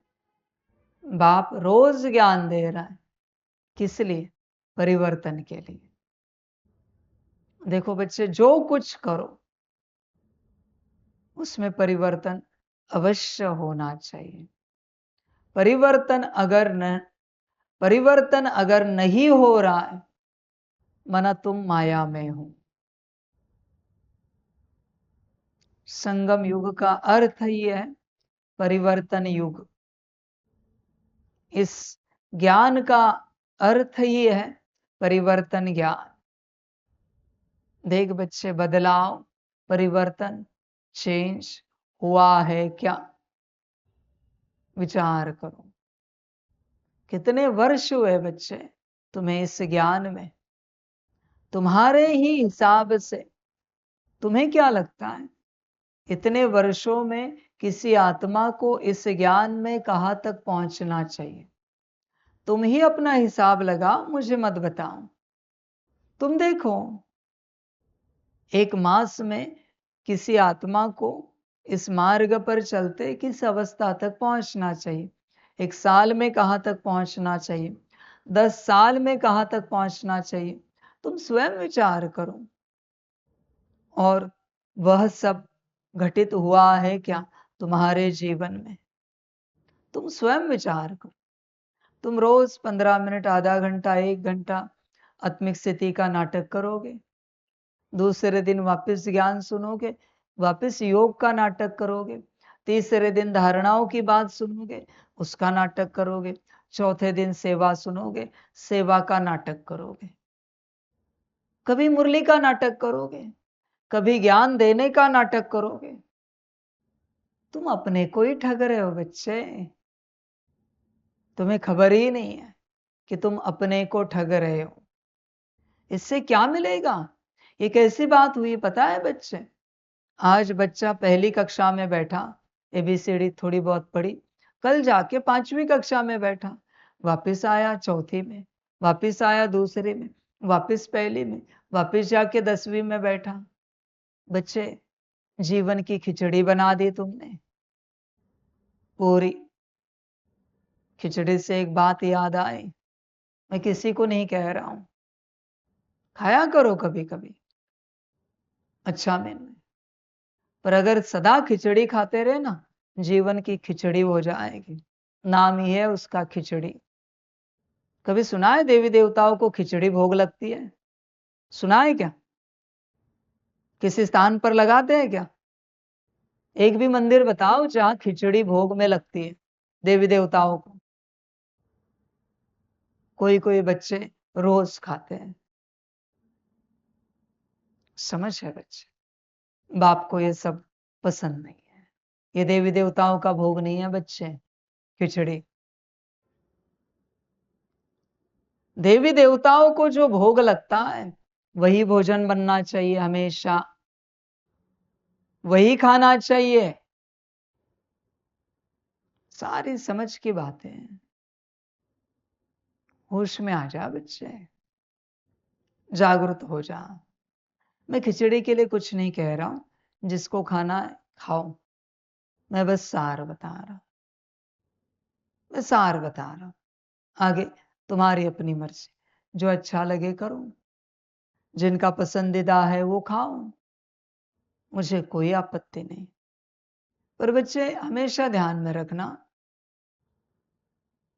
बाप रोज ज्ञान दे रहा है। किस लिए? परिवर्तन के लिए। देखो बच्चे, जो कुछ करो उसमें परिवर्तन अवश्य होना चाहिए। परिवर्तन अगर नहीं हो रहा है माना तुम माया में हो। संगम युग का अर्थ ही है परिवर्तन युग। इस ज्ञान का अर्थ ही है परिवर्तन ज्ञान। देख बच्चे, बदलाव, परिवर्तन, चेंज हुआ है क्या? विचार करो। कितने वर्ष हुए बच्चे तुम्हें इस ज्ञान में? तुम्हारे ही हिसाब से तुम्हें क्या लगता है इतने वर्षों में किसी आत्मा को इस ज्ञान में कहां तक पहुंचना चाहिए? तुम ही अपना हिसाब लगाओ, मुझे मत बताओ। तुम देखो, एक मास में किसी आत्मा को इस मार्ग पर चलते किस अवस्था तक पहुंचना चाहिए? 1 साल में कहां तक पहुंचना चाहिए? 10 साल में कहां तक पहुंचना चाहिए? तुम स्वयं विचार करो। और वह सब घटित हुआ है क्या तुम्हारे जीवन में? तुम स्वयं विचार करो। तुम रोज 15 मिनट, आधा घंटा, 1 घंटा आत्मिक स्थिति का नाटक करोगे। दूसरे दिन वापस ज्ञान सुनोगे, वापस योग का नाटक करोगे। तीसरे दिन धारणाओं की बात सुनोगे, उसका नाटक करोगे। चौथे दिन सेवा सुनोगे, सेवा का नाटक करोगे। कभी मुरली का नाटक करोगे, कभी ज्ञान देने का नाटक करोगे। तुम अपने को ही ठग रहे हो बच्चे। तुम्हें खबर ही नहीं है कि तुम अपने को ठग रहे हो। इससे क्या मिलेगा? ये कैसी बात हुई पता है बच्चे? आज बच्चा पहली कक्षा में बैठा, एबीसीडी थोड़ी बहुत पढ़ी, कल जाके 5वीं कक्षा में बैठा, वापस आया चौथी में, वापस आया दूसरे में, वापस पहली में, वापस जाके 10वीं में बैठा। बच्चे, जीवन की खिचड़ी बना दी तुमने पूरी। खिचड़ी से एक बात याद आई, मैं किसी को नहीं कह रहा हूं, खाया करो कभी कभी अच्छा में, पर अगर सदा खिचड़ी खाते रहे ना, जीवन की खिचड़ी हो जाएगी। नाम ही है उसका खिचड़ी। कभी सुना है देवी देवताओं को खिचड़ी भोग लगती है? सुना है क्या? किसी स्थान पर लगाते हैं क्या? एक भी मंदिर बताओ जहां खिचड़ी भोग में लगती है देवी देवताओं को। कोई कोई बच्चे रोज खाते हैं। समझ है बच्चे? बाप को ये सब पसंद नहीं है। ये देवी देवताओं का भोग नहीं है बच्चे, खिचड़ी। देवी देवताओं को जो भोग लगता है वही भोजन बनना चाहिए, हमेशा वही खाना चाहिए। सारी समझ की बातें हैं। होश में आ जा बच्चे, जागरूक हो जा। मैं खिचड़ी के लिए कुछ नहीं कह रहा हूं, जिसको खाना है खाओ। मैं बस सार बता रहा हूं, मैं सार बता रहा हूं। आगे तुम्हारी अपनी मर्जी, जो अच्छा लगे करो, जिनका पसंदीदा है वो खाओ, मुझे कोई आपत्ति नहीं। पर बच्चे हमेशा ध्यान में रखना,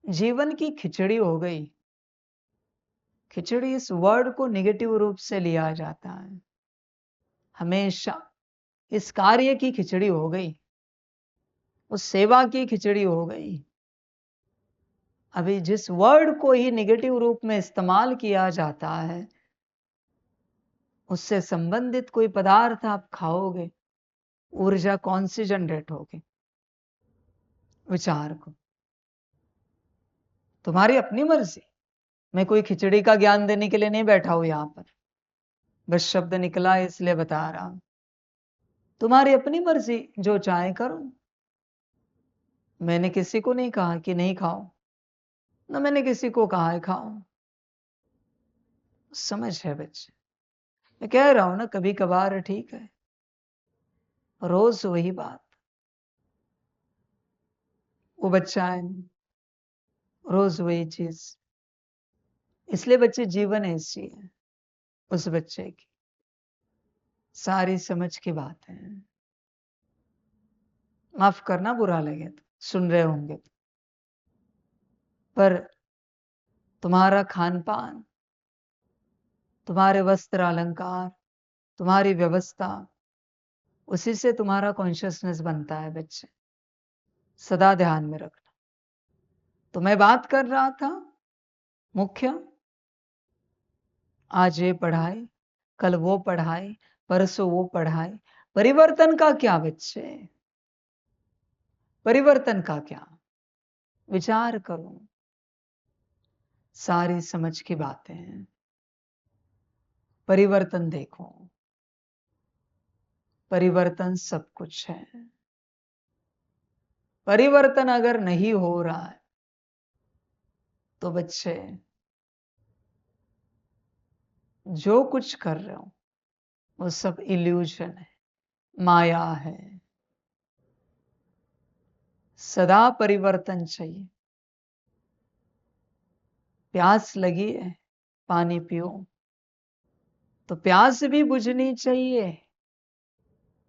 जीवन की खिचड़ी हो गई। खिचड़ी इस वर्ड को निगेटिव रूप से लिया जाता है। हमेशा इस कार्य की खिचड़ी हो गई, उस सेवा की खिचड़ी हो गई। अभी जिस वर्ड को ही निगेटिव रूप में इस्तेमाल किया जाता है, उससे संबंधित कोई पदार्थ आप खाओगे, ऊर्जा कौन सी जनरेट होगी? विचार को। तुम्हारी अपनी मर्जी। मैं कोई खिचड़ी का ज्ञान देने के लिए नहीं बैठा हूं यहां पर, बस शब्द निकला इसलिए बता रहा हूं। तुम्हारी अपनी मर्जी, जो चाहे करो। मैंने किसी को नहीं कहा कि नहीं खाओ, ना मैंने किसी को कहा है खाओ। समझ है बच्चे? मैं कह रहा हूं ना, कभी कभार ठीक है, रोज वही बात। वो बच्चा है, रोज वही चीज। इसलिए बच्चे जीवन ऐसी है उस बच्चे की। सारी समझ की बात है। माफ करना बुरा लगे तो, सुन रहे होंगे तो। पर तुम्हारा खान पान, तुम्हारे वस्त्र अलंकार, तुम्हारी व्यवस्था, उसी से तुम्हारा कॉन्शियसनेस बनता है बच्चे। सदा ध्यान में रखना। तो मैं बात कर रहा था मुख्य, आज ये पढ़ाई, कल वो पढ़ाई, परसों वो पढ़ाई। परिवर्तन का क्या बच्चे? परिवर्तन का क्या? विचार करो। सारी समझ की बातें हैं। परिवर्तन देखो, परिवर्तन सब कुछ है। परिवर्तन अगर नहीं हो रहा है तो बच्चे जो कुछ कर रहे हो वो सब इल्यूजन है, माया है। सदा परिवर्तन चाहिए। प्यास लगी है, पानी पियो, तो प्यास भी बुझनी चाहिए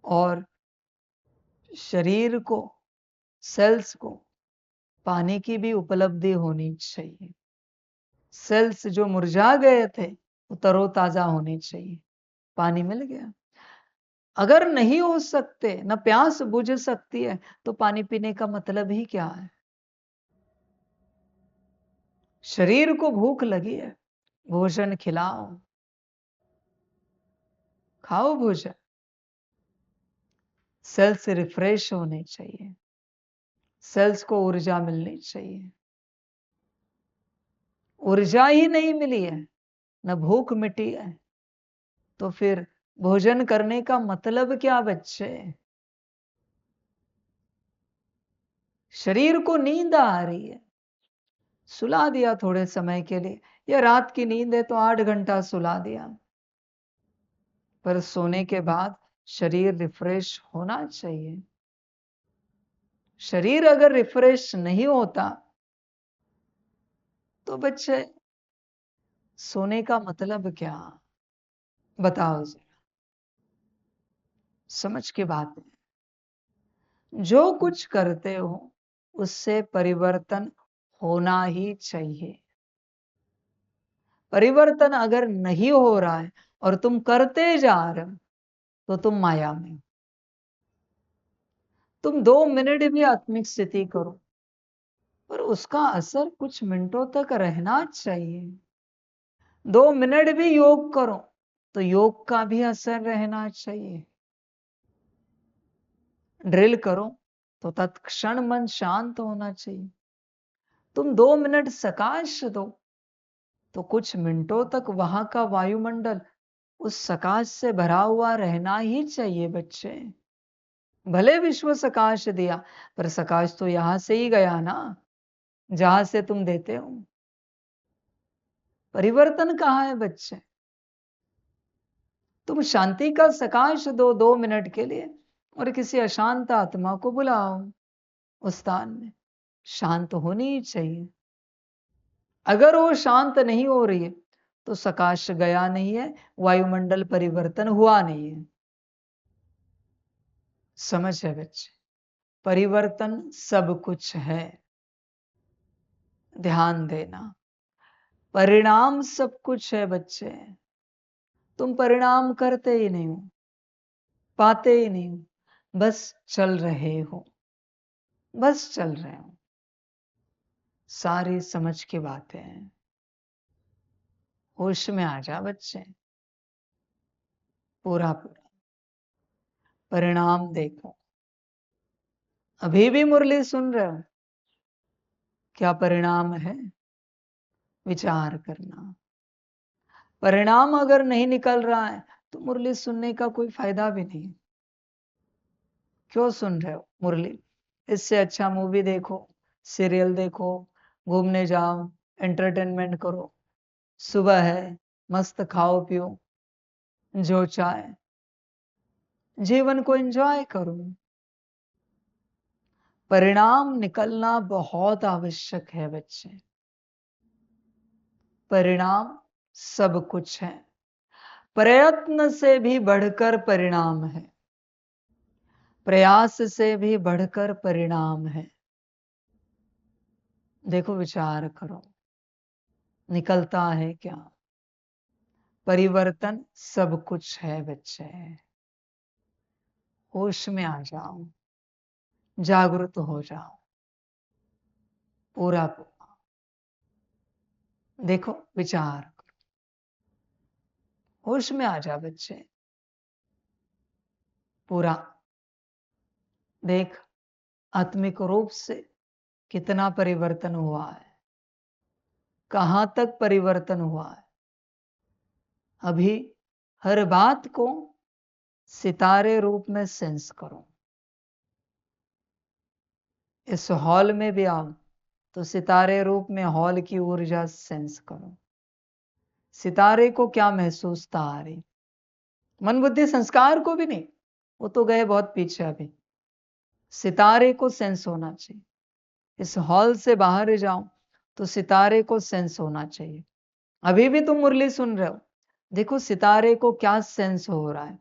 और शरीर को, सेल्स को पानी की भी उपलब्धि होनी चाहिए। सेल्स जो मुरझा गए थे वो तरोताजा होनी चाहिए। पानी मिल गया। अगर नहीं हो सकते, न प्यास बुझ सकती है, तो पानी पीने का मतलब ही क्या है? शरीर को भूख लगी है, भोजन खिलाओ, खाओ भोजन। सेल्स रिफ्रेश होने चाहिए, सेल्स को ऊर्जा मिलनी चाहिए। ऊर्जा ही नहीं मिली है, न भूख मिटी है, तो फिर भोजन करने का मतलब क्या बच्चे? शरीर को नींद आ रही है, सुला दिया थोड़े समय के लिए, या रात की नींद है तो 8 घंटा सुला दिया, पर सोने के बाद शरीर रिफ्रेश होना चाहिए। शरीर अगर रिफ्रेश नहीं होता तो बच्चे सोने का मतलब क्या? बताओ जरा, समझ की बात है। जो कुछ करते हो उससे परिवर्तन होना ही चाहिए। परिवर्तन अगर नहीं हो रहा है और तुम करते जा रहे हो तो तुम माया में हो। तुम 2 मिनट भी आत्मिक स्थिति करो, पर उसका असर कुछ मिनटों तक रहना चाहिए। 2 मिनट भी योग करो तो योग का भी असर रहना चाहिए। ड्रिल करो तो तत्क्षण मन शांत होना चाहिए। तुम 2 मिनट सकाश दो तो कुछ मिनटों तक वहां का वायुमंडल उस सकाश से भरा हुआ रहना ही चाहिए बच्चे। भले विश्व सकाश दिया, पर सकाश तो यहां से ही गया ना, जहां से तुम देते हो। परिवर्तन कहाँ है बच्चे? तुम शांति का सकाश दो 2 मिनट के लिए और किसी अशांत आत्मा को बुलाओ उस स्थान में। शांत होनी ही चाहिए। अगर वो शांत नहीं हो रही है तो सकाश गया नहीं है, वायुमंडल परिवर्तन हुआ नहीं है। समझ है बच्चे? परिवर्तन सब कुछ है। ध्यान देना, परिणाम सब कुछ है बच्चे। तुम परिणाम करते ही नहीं हो, पाते ही नहीं हो, बस चल रहे हो, बस चल रहे हो। सारी समझ की बातें हैं। होश में आ जा बच्चे, पूरा पूरा परिणाम देखो। अभी भी मुरली सुन रहे हो? क्या परिणाम है? विचार करना। परिणाम अगर नहीं निकल रहा है तो मुरली सुनने का कोई फायदा भी नहीं। क्यों सुन रहे हो मुरली? इससे अच्छा मूवी देखो, सीरियल देखो, घूमने जाओ, एंटरटेनमेंट करो। सुबह है, मस्त खाओ पियो, जो चाहे, जीवन को एंजॉय करो। परिणाम निकलना बहुत आवश्यक है बच्चे। परिणाम सब कुछ है। प्रयत्न से भी बढ़कर परिणाम है, प्रयास से भी बढ़कर परिणाम है। देखो, विचार करो, निकलता है क्या? परिवर्तन सब कुछ है बच्चे। होश में आ जाओ, जागृत हो जाओ, पूरा पूरा देखो, विचार करो, होश में आ जा बच्चे, पूरा देख आत्मिक रूप से कितना परिवर्तन हुआ है, कहां तक परिवर्तन हुआ है। अभी हर बात को सितारे रूप में सेंस करो। इस हॉल में भी आओ तो सितारे रूप में हॉल की ऊर्जा सेंस करो। सितारे को क्या महसूसता आ रही? मन बुद्धि संस्कार को भी नहीं, वो तो गए बहुत पीछे। अभी सितारे को सेंस होना चाहिए। इस हॉल से बाहर जाओ तो सितारे को सेंस होना चाहिए। अभी भी तुम मुरली सुन रहे हो, देखो सितारे को क्या सेंस हो रहा है,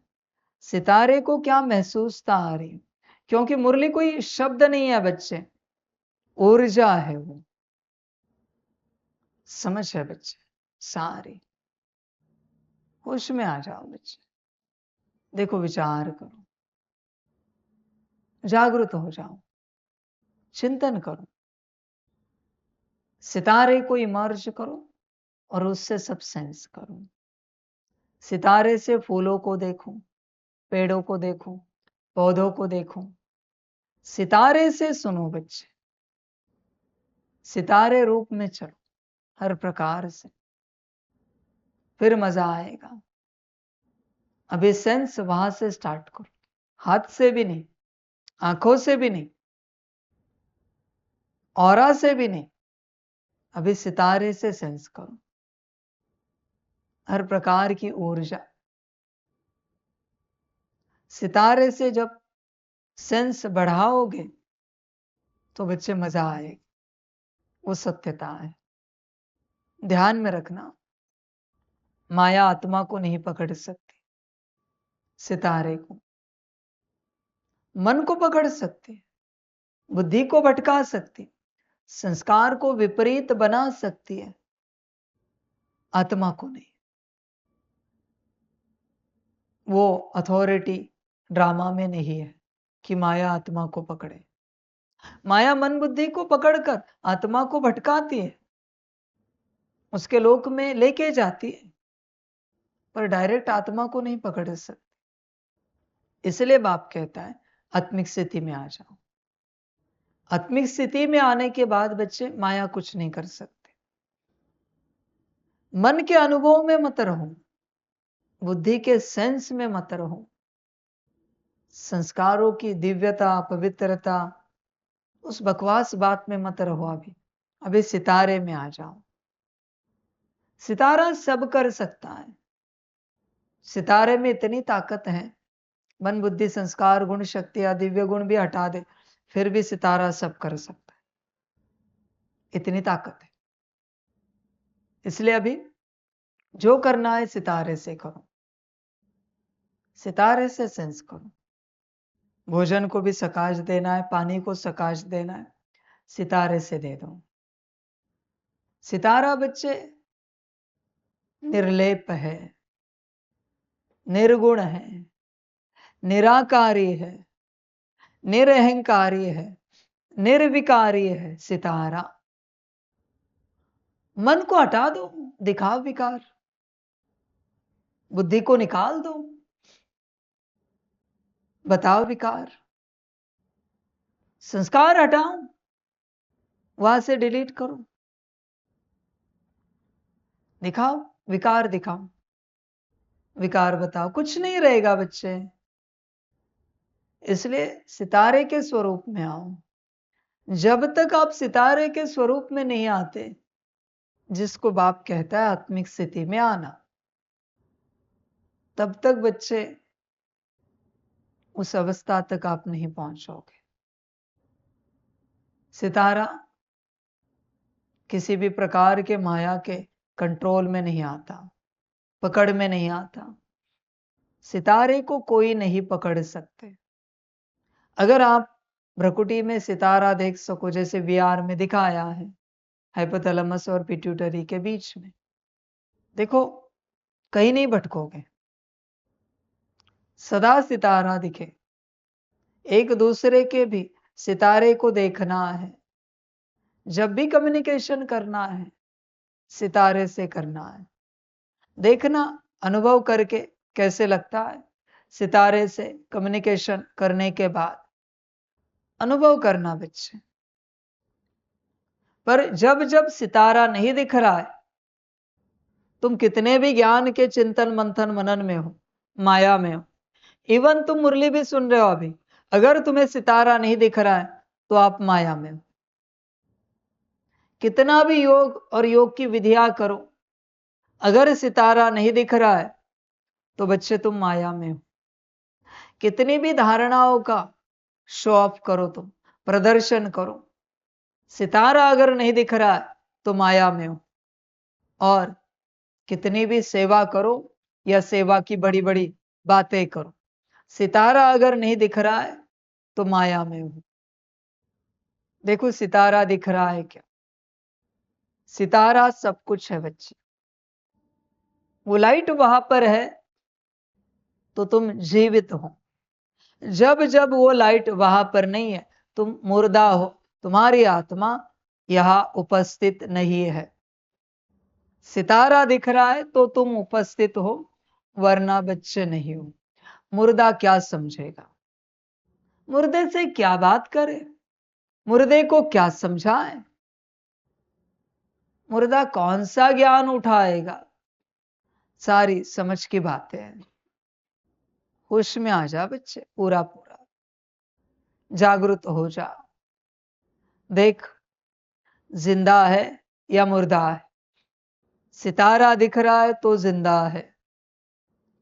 सितारे को क्या महसूसता आ रही है। क्योंकि मुरली कोई शब्द नहीं है बच्चे, ऊर्जा है वो। समझ है बच्चे? सारे होश में आ जाओ बच्चे, देखो विचार करो, जागृत हो जाओ, चिंतन करो, सितारे को इमर्ज करो और उससे सब सेंस करो। सितारे से फूलों को देखो, पेड़ों को देखो, पौधों को देखो। सितारे से सुनो बच्चे, सितारे रूप में चलो हर प्रकार से, फिर मजा आएगा। अभी सेंस वहां से स्टार्ट करो, हाथ से भी नहीं, आंखों से भी नहीं, ऑरा से भी नहीं, अभी सितारे से सेंस करो। हर प्रकार की ऊर्जा सितारे से जब सेंस बढ़ाओगे तो बच्चे मजा आएगा। वो सत्यता है। ध्यान में रखना, माया आत्मा को नहीं पकड़ सकती, सितारे को, मन को पकड़ सकती है, बुद्धि को भटका सकती है, संस्कार को विपरीत बना सकती है, आत्मा को नहीं। वो अथॉरिटी ड्रामा में नहीं है कि माया आत्मा को पकड़े। माया मन बुद्धि को पकड़कर आत्मा को भटकाती है, उसके लोक में लेके जाती है, पर डायरेक्ट आत्मा को नहीं पकड़ सकती। इसलिए बाप कहता है आत्मिक स्थिति में आ जाओ। आत्मिक स्थिति में आने के बाद बच्चे माया कुछ नहीं कर सकते। मन के अनुभव में मत रहो, बुद्धि के सेंस में मत रहो, संस्कारों की दिव्यता पवित्रता उस बकवास बात में मत रहो। अभी सितारे में आ जाओ। सितारा सब कर सकता है। सितारे में इतनी ताकत है, मन बुद्धि संस्कार गुण शक्ति या दिव्य गुण भी हटा दे फिर भी सितारा सब कर सकता है, इतनी ताकत है। इसलिए अभी जो करना है सितारे से करो, सितारे से सेंस करो। भोजन को भी सकाश देना है, पानी को सकाश देना है, सितारे से दे दो। सितारा बच्चे निर्लेप है, निर्गुण है, निराकारी है, निरहंकारी है, निर्विकारी है। सितारा मन को हटा दो, दिखाओ विकार, बुद्धि को निकाल दो, बताओ विकार, संस्कार हटाओ, वहां से डिलीट करो, दिखाओ विकार, दिखाओ विकार, बताओ, कुछ नहीं रहेगा बच्चे। इसलिए सितारे के स्वरूप में आओ। जब तक आप सितारे के स्वरूप में नहीं आते, जिसको बाप कहता है आत्मिक स्थिति में आना, तब तक बच्चे उस अवस्था तक आप नहीं पहुंचोगे। सितारा किसी भी प्रकार के माया के कंट्रोल में नहीं आता, पकड़ में नहीं आता। सितारे को कोई नहीं पकड़ सकते। अगर आप भ्रकुटी में सितारा देख सको, जैसे वीआर में दिखाया है, हाइपोथैलेमस और पिट्यूटरी के बीच में, देखो कहीं नहीं भटकोगे, सदा सितारा दिखे। एक दूसरे के भी सितारे को देखना है। जब भी कम्युनिकेशन करना है, सितारे से करना है। देखना, अनुभव करके कैसे लगता है। सितारे से कम्युनिकेशन करने के बाद अनुभव करना बच्चे। पर जब जब सितारा नहीं दिख रहा है, तुम कितने भी ज्ञान के चिंतन मंथन मनन में हो, माया में हो, इवन तुम मुरली भी सुन रहे हो, अभी अगर तुम्हें सितारा नहीं दिख रहा है तो आप माया में हो। कितना भी योग और योग की विधियां करो, अगर सितारा नहीं दिख रहा है तो बच्चे तुम माया में हो। कितनी भी धारणाओं का शो ऑफ करो, तुम प्रदर्शन करो, सितारा अगर नहीं दिख रहा है तो माया में हो। और कितनी भी सेवा करो या सेवा की बड़ी बड़ी बातें करो, सितारा अगर नहीं दिख रहा है तो माया में हो। देखो सितारा दिख रहा है क्या? सितारा सब कुछ है बच्चे। वो लाइट वहां पर है तो तुम जीवित हो। जब जब वो लाइट वहां पर नहीं है, तुम मुर्दा हो, तुम्हारी आत्मा यहां उपस्थित नहीं है। सितारा दिख रहा है तो तुम उपस्थित हो, वरना बच्चे नहीं हो। मुर्दा क्या समझेगा? मुर्दे से क्या बात करे? मुर्दे को क्या समझाए? मुर्दा कौन सा ज्ञान उठाएगा? सारी समझ की बातें हैं। होश में आ जा बच्चे, पूरा पूरा जागृत हो जा। देख, जिंदा है या मुर्दा है? सितारा दिख रहा है तो जिंदा है,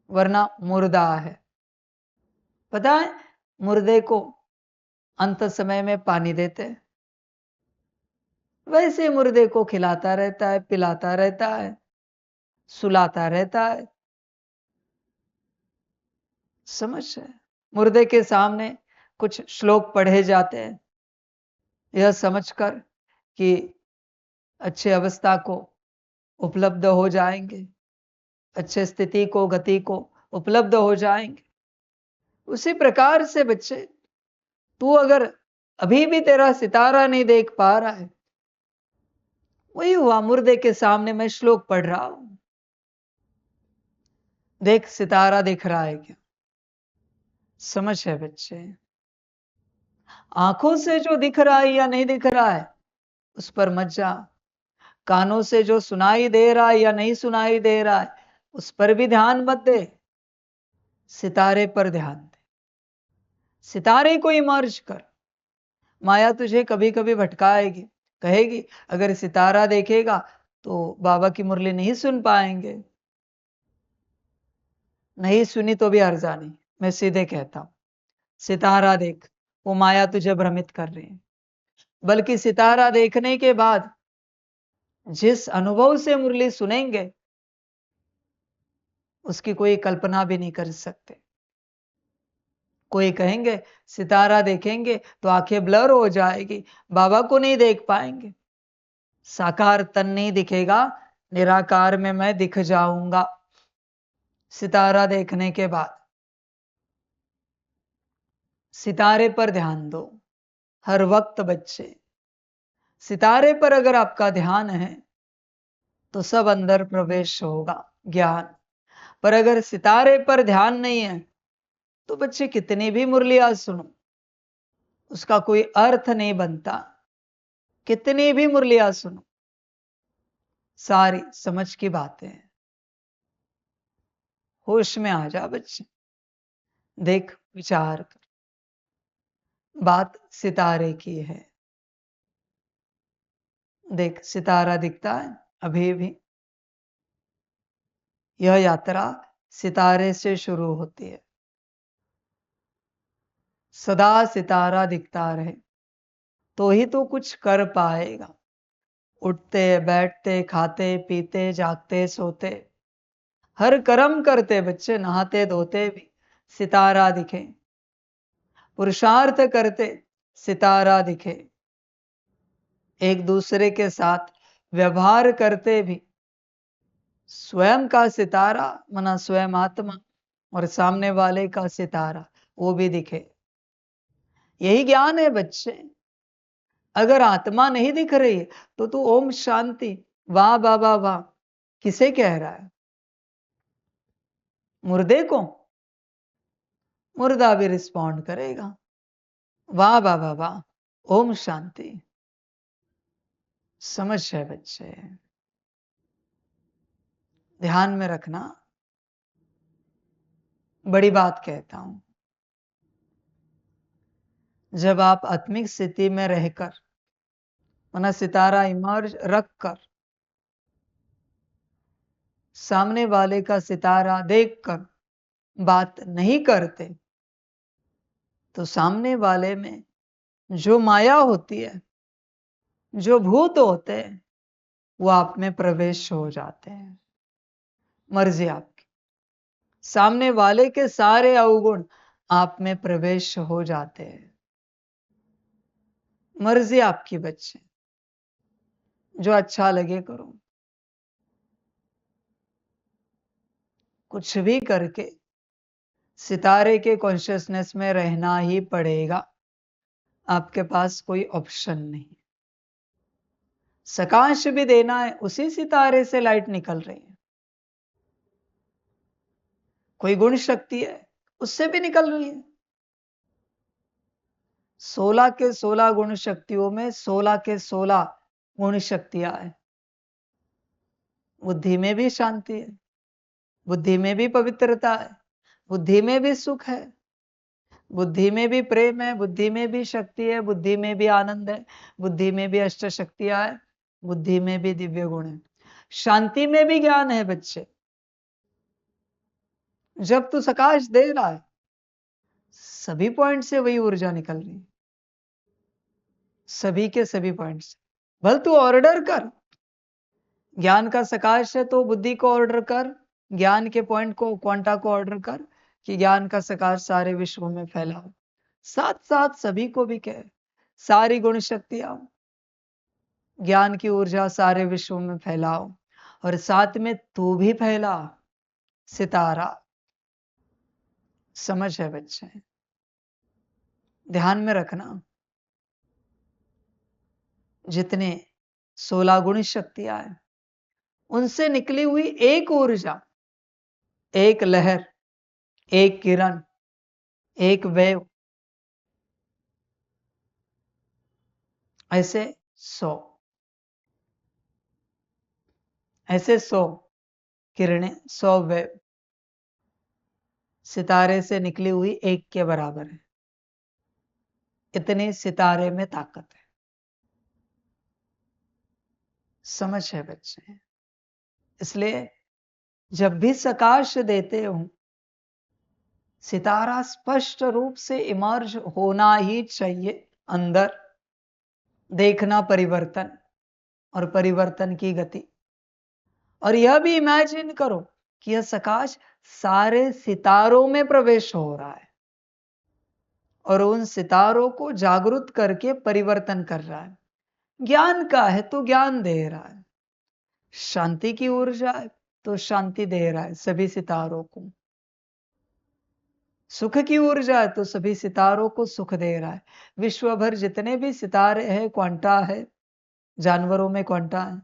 वरना मुर्दा है। पता है, मुर्दे को अंत समय में पानी देते हैं, वैसे मुर्दे को खिलाता रहता है, पिलाता रहता है, सुलाता रहता है। समझ है? मुर्दे के सामने कुछ श्लोक पढ़े जाते हैं, यह समझकर कि अच्छे अवस्था को उपलब्ध हो जाएंगे, अच्छे स्थिति को, गति को उपलब्ध हो जाएंगे। उसी प्रकार से बच्चे, तू अगर अभी भी तेरा सितारा नहीं देख पा रहा है, वही हुआ, मुर्दे के सामने मैं श्लोक पढ़ रहा हूं। देख, सितारा दिख रहा है क्या? समझ है बच्चे? आंखों से जो दिख रहा है या नहीं दिख रहा है उस पर मत जा। कानों से जो सुनाई दे रहा है या नहीं सुनाई दे रहा है उस पर भी ध्यान मत दे, सितारे पर ध्यान दे। सितारे को इमर्ज कर। माया तुझे कभी कभी भटकाएगी, कहेगी अगर सितारा देखेगा तो बाबा की मुरली नहीं सुन पाएंगे। नहीं सुनी तो भी अर्जा नहीं, मैं सीधे कहता हूं, सितारा देख। वो माया तुझे भ्रमित कर रही है। बल्कि सितारा देखने के बाद जिस अनुभव से मुरली सुनेंगे उसकी कोई कल्पना भी नहीं कर सकते। कोई कहेंगे सितारा देखेंगे तो आंखें ब्लर हो जाएगी, बाबा को नहीं देख पाएंगे, साकार तन नहीं दिखेगा, निराकार में मैं दिख जाऊंगा। सितारा देखने के बाद सितारे पर ध्यान दो हर वक्त बच्चे। सितारे पर अगर आपका ध्यान है तो सब अंदर प्रवेश होगा, ज्ञान। पर अगर सितारे पर ध्यान नहीं है तो बच्चे कितनी भी मुरलियां सुनो, उसका कोई अर्थ नहीं बनता। कितनी भी मुरलियां सुनो, सारी समझ की बातें हैं। होश में आ जा बच्चे। देख, विचार कर, बात सितारे की है। देख, सितारा दिखता है अभी भी। यह यात्रा सितारे से शुरू होती है। सदा सितारा दिखता रहे तो ही तो कुछ कर पाएगा। उठते बैठते, खाते पीते, जागते सोते, हर कर्म करते बच्चे, नहाते धोते भी सितारा दिखे। पुरुषार्थ करते सितारा दिखे। एक दूसरे के साथ व्यवहार करते भी स्वयं का सितारा, मना स्वयं आत्मा, और सामने वाले का सितारा वो भी दिखे। यही ज्ञान है बच्चे। अगर आत्मा नहीं दिख रही है तो तू ओम शांति, वाह बाबा वाह किसे कह रहा है? मुर्दे को? मुर्दा भी रिस्पॉन्ड करेगा, वाह बाबा वाह, ओम शांति। समझ है बच्चे? ध्यान में रखना, बड़ी बात कहता हूं। जब आप आत्मिक स्थिति में रहकर, मना सितारा इमर्ज रखकर, सामने वाले का सितारा देखकर बात नहीं करते तो सामने वाले में जो माया होती है, जो भूत होते हैं, वो आप में प्रवेश हो जाते हैं। मर्जी आपकी। सामने वाले के सारे अवगुण आप में प्रवेश हो जाते हैं। मर्जी आपकी बच्चे, जो अच्छा लगे करो। कुछ भी करके सितारे के कॉन्शियसनेस में रहना ही पड़ेगा, आपके पास कोई ऑप्शन नहीं। प्रकाश भी देना है, उसी सितारे से लाइट निकल रही है। कोई गुण शक्ति है, उससे भी निकल रही है। 16 के 16 गुण शक्तियों में 16 के 16 गुण शक्तियां है। बुद्धि में भी शांति है, बुद्धि में भी पवित्रता है, बुद्धि में भी सुख है, बुद्धि में भी प्रेम है, बुद्धि में भी शक्ति है, बुद्धि में भी आनंद है, बुद्धि में भी अष्ट शक्तियां है, बुद्धि में भी दिव्य गुण है, शांति में भी ज्ञान है बच्चे। जब तू सकाश दे रहा है, सभी पॉइंट से वही ऊर्जा निकल रही है, सभी के सभी पॉइंट से। भल तू ऑर्डर कर, ज्ञान का सकाश है तो बुद्धि को ऑर्डर कर, ज्ञान के पॉइंट को, क्वांटा को ऑर्डर कर कि ज्ञान का सकाश सारे विश्व में फैलाओ। साथ साथ सभी को भी कहे, सारी गुण शक्तियां, ज्ञान की ऊर्जा सारे विश्व में फैलाओ, और साथ में तू भी फैला, सितारा। समझ है बच्चे? ध्यान में रखना, जितने 16 गुण शक्तियां हैं, उनसे निकली हुई एक ऊर्जा, एक लहर, एक किरण, एक वेव, ऐसे 100, ऐसे 100 किरणें, 100 वेव सितारे से निकली हुई एक के बराबर है। इतनी सितारे में ताकत है। समझ है बच्चे? इसलिए जब भी सकाश देते हो, सितारा स्पष्ट रूप से इमर्ज होना ही चाहिए अंदर, देखना परिवर्तन और परिवर्तन की गति। और यह भी इमेजिन करो कि यह सकाश सारे सितारों में प्रवेश हो रहा है और उन सितारों को जागृत करके परिवर्तन कर रहा है। ज्ञान का है तो ज्ञान दे रहा है, शांति की ऊर्जा है तो शांति दे रहा है सभी सितारों को, सुख की ऊर्जा है तो सभी सितारों को सुख दे रहा है। विश्व भर जितने भी सितारे हैं, क्वांटा है, जानवरों में क्वांटा है,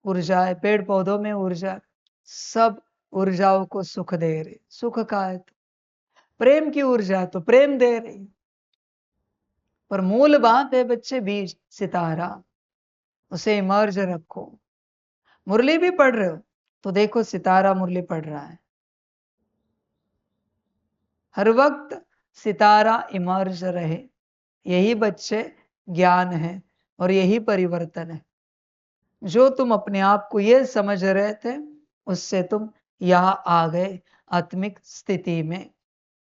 ऊर्जा है, पेड़ पौधों में ऊर्जा है, सब ऊर्जाओं को सुख दे रहे। सुख का है तो प्रेम की ऊर्जा है तो प्रेम दे रही। पर मूल बात है बच्चे, बीज सितारा, उसे इमर्ज रखो। मुरली भी पढ़ रहे हो तो देखो सितारा मुरली पढ़ रहा है, हर वक्त सितारा इमर्ज रहे। यही बच्चे ज्ञान है और यही परिवर्तन है। जो तुम अपने आप को ये समझ रहे थे, उससे तुम यहां आ गए आत्मिक स्थिति में।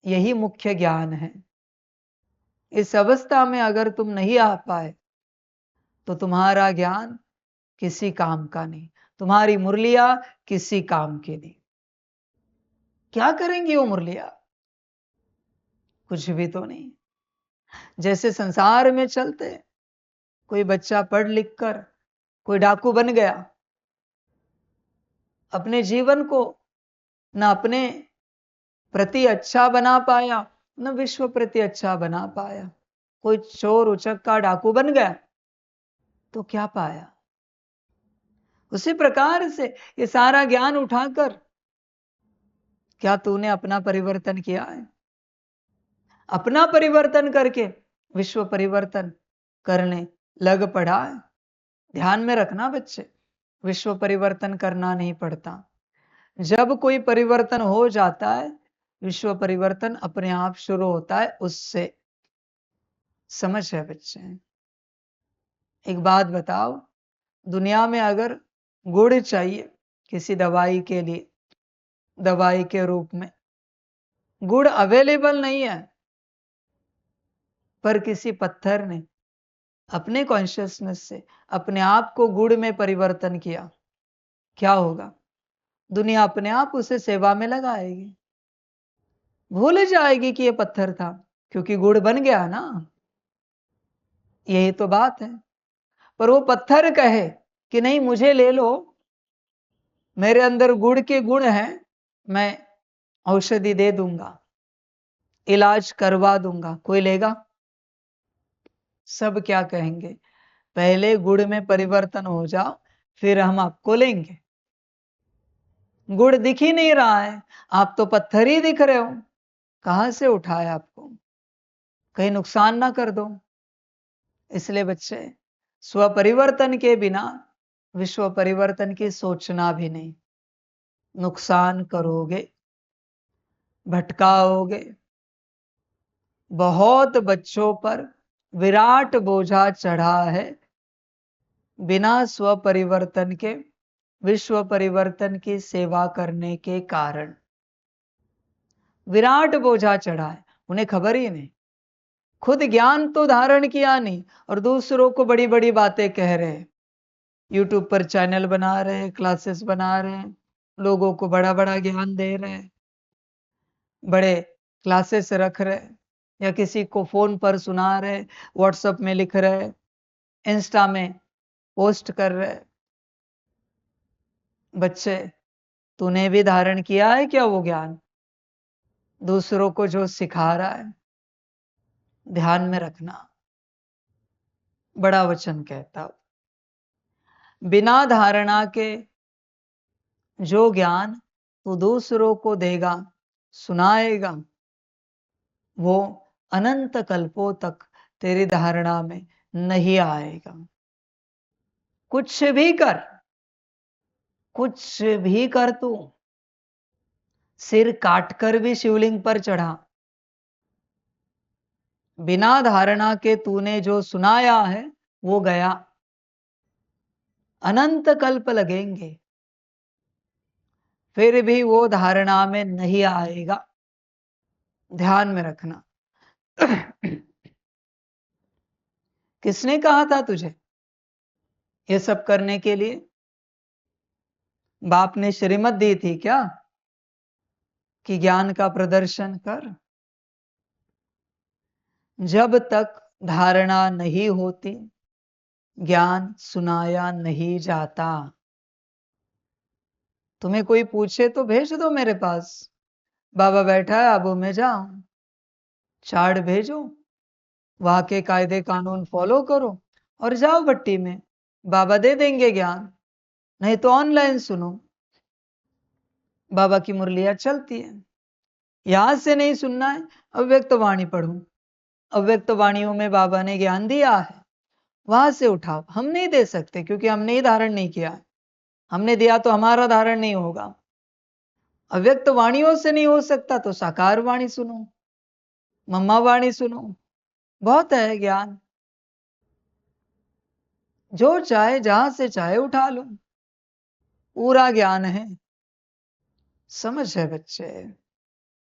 यही मुख्य ज्ञान है। इस अवस्था में अगर तुम नहीं आ पाए तो तुम्हारा ज्ञान किसी काम का नहीं, तुम्हारी मुरलियां किसी काम की नहीं। क्या करेंगी वो मुरलियां? कुछ भी तो नहीं। जैसे संसार में चलते, कोई बच्चा पढ़ लिख कर कोई डाकू बन गया, अपने जीवन को न अपने प्रति अच्छा बना पाया, न विश्व प्रति अच्छा बना पाया। कोई चोर उचक का डाकू बन गया तो क्या पाया? उसी प्रकार से ये सारा ज्ञान उठाकर क्या तूने अपना परिवर्तन किया है? अपना परिवर्तन करके विश्व परिवर्तन करने लग पड़ा है। ध्यान में रखना बच्चे, विश्व परिवर्तन करना नहीं पड़ता। जब कोई परिवर्तन हो जाता है, विश्व परिवर्तन अपने आप शुरू होता है उससे। समझ है बच्चे? एक बात बताओ, दुनिया में अगर गुड़ चाहिए किसी दवाई के लिए, दवाई के रूप में गुड़ अवेलेबल नहीं है, पर किसी पत्थर ने अपने कॉन्शियसनेस से अपने आप को गुड़ में परिवर्तन किया, क्या होगा? दुनिया अपने आप उसे सेवा में लगाएगी, भूल जाएगी कि यह पत्थर था, क्योंकि गुड़ बन गया ना। यही तो बात है। पर वो पत्थर कहे कि नहीं, मुझे ले लो, मेरे अंदर गुड़ के गुण हैं, मैं औषधि दे दूंगा, इलाज करवा दूंगा, कोई लेगा? सब क्या कहेंगे? पहले गुड़ में परिवर्तन हो जाओ, फिर हम आपको लेंगे। गुड़ दिख ही नहीं रहा है, आप तो पत्थर ही दिख रहे हो। कहां से उठाए आपको? कहीं नुकसान ना कर दो। इसलिए बच्चे, स्व परिवर्तन के बिना विश्व परिवर्तन की सोचना भी नहीं। नुकसान करोगे। भटकाओगे। बहुत बच्चों पर विराट बोझा चढ़ा है बिना स्व परिवर्तन के, विश्व परिवर्तन की सेवा करने के कारण। विराट बोझा चढ़ा है, उन्हें खबर ही नहीं, खुद ज्ञान तो धारण किया नहीं और दूसरों को बड़ी बड़ी बातें कह रहे हैं। यूट्यूब पर चैनल बना रहे हैं, क्लासेस बना रहे हैं, लोगों को बड़ा बड़ा ज्ञान दे रहे हैं, बड़े क्लासेस रख रहे हैं, या किसी को फोन पर सुना रहे, व्हाट्सएप में लिख रहे, इंस्टा में पोस्ट कर रहे। बच्चे, तूने भी धारण किया है क्या वो ज्ञान? दूसरों को जो सिखा रहा है, ध्यान में रखना। बड़ा वचन कहता हूं, बिना धारणा के जो ज्ञान तू दूसरों को देगा, सुनाएगा, वो अनंत कल्पों तक तेरी धारणा में नहीं आएगा। कुछ भी कर, कुछ भी कर, तू सिर काटकर भी शिवलिंग पर चढ़ा, बिना धारणा के तूने जो सुनाया है वो गया। अनंत कल्प लगेंगे, फिर भी वो धारणा में नहीं आएगा। ध्यान में रखना। किसने कहा था तुझे ये सब करने के लिए? बाप ने श्रीमत दी थी क्या कि ज्ञान का प्रदर्शन कर? जब तक धारणा नहीं होती, ज्ञान सुनाया नहीं जाता। तुम्हें कोई पूछे तो भेज दो मेरे पास, बाबा बैठा है आबू में जाओ, चार्ट भेजो, वहां के कायदे कानून फॉलो करो और जाओ भट्टी में, बाबा दे देंगे ज्ञान। नहीं तो ऑनलाइन सुनो, बाबा की मुरलियां चलती है। यहां से नहीं सुनना है, अव्यक्त वाणी पढ़ो, अव्यक्त वाणियों में बाबा ने ज्ञान दिया है, वहां से उठाओ। हम नहीं दे सकते क्योंकि हमने ही धारण नहीं किया है। हमने दिया तो हमारा धारण नहीं होगा। अव्यक्त वाणियों से नहीं हो सकता तो साकार वाणी सुनो, मम्मा वाणी सुनो, बहुत है ज्ञान। जो चाहे जहां से चाहे उठा लो, पूरा ज्ञान है। समझ है बच्चे?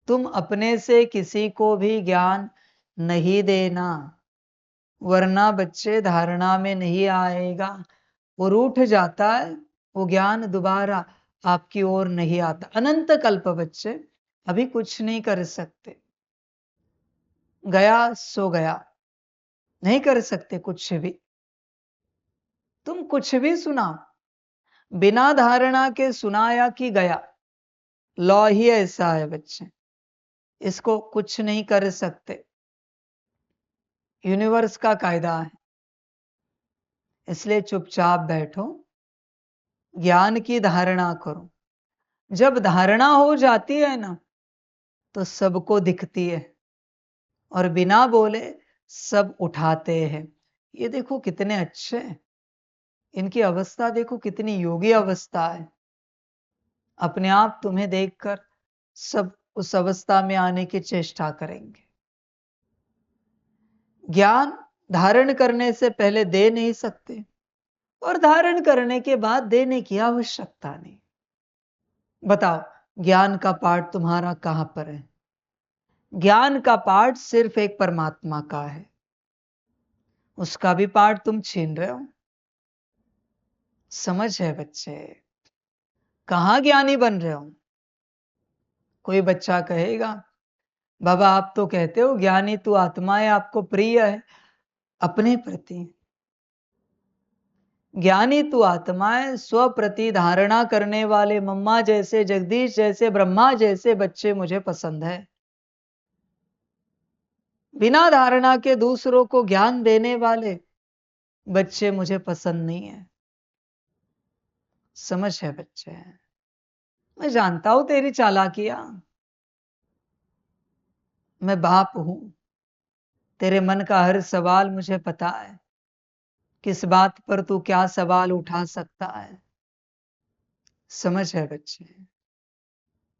तुम अपने से किसी को भी ज्ञान नहीं देना, वरना बच्चे धारणा में नहीं आएगा, वो रूठ जाता है, वो ज्ञान दोबारा आपकी ओर नहीं आता। अनंत कल्प बच्चे अभी कुछ नहीं कर सकते, गया सो गया, नहीं कर सकते कुछ भी। तुम कुछ भी सुनाओ, बिना धारणा के सुनाया कि गया, लॉ ही ऐसा है बच्चे, इसको कुछ नहीं कर सकते। यूनिवर्स का कायदा है। इसलिए चुपचाप बैठो, ज्ञान की धारणा करो। जब धारणा हो जाती है ना, तो सबको दिखती है और बिना बोले सब उठाते हैं। ये देखो कितने अच्छे हैं, इनकी अवस्था देखो कितनी योगी अवस्था है। अपने आप तुम्हें देखकर सब उस अवस्था में आने की चेष्टा करेंगे। ज्ञान धारण करने से पहले दे नहीं सकते और धारण करने के बाद देने की आवश्यकता नहीं। बताओ, ज्ञान का पाठ तुम्हारा कहां पर है? ज्ञान का पाठ सिर्फ एक परमात्मा का है, उसका भी पाठ तुम छीन रहे हो। समझ है बच्चे? कहां ज्ञानी बन रहे हो? कोई बच्चा कहेगा, बाबा आप तो कहते हो ज्ञानी तू आत्मा है, आपको प्रिय है अपने प्रति। ज्ञानी तू आत्मा है, स्व प्रति धारणा करने वाले मम्मा जैसे, जगदीश जैसे, ब्रह्मा जैसे बच्चे मुझे पसंद है। बिना धारणा के दूसरों को ज्ञान देने वाले बच्चे मुझे पसंद नहीं है। समझ है बच्चे? मैं जानता हूं तेरी चालाकियां, मैं बाप हूं, तेरे मन का हर सवाल मुझे पता है, किस बात पर तू क्या सवाल उठा सकता है। समझ है बच्चे?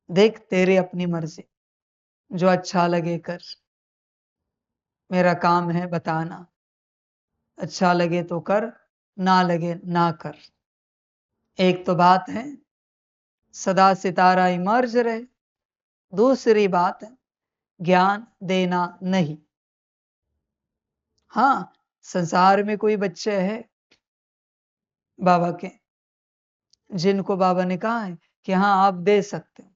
देख तेरी अपनी मर्जी, जो अच्छा लगे कर, मेरा काम है बताना। अच्छा लगे तो कर, ना लगे ना कर। एक तो बात है सदा सितारा इमर्ज रहे, दूसरी बात है ज्ञान देना नहीं। हाँ, संसार में कोई बच्चे हैं बाबा के जिनको बाबा ने कहा है कि हाँ आप दे सकते हो,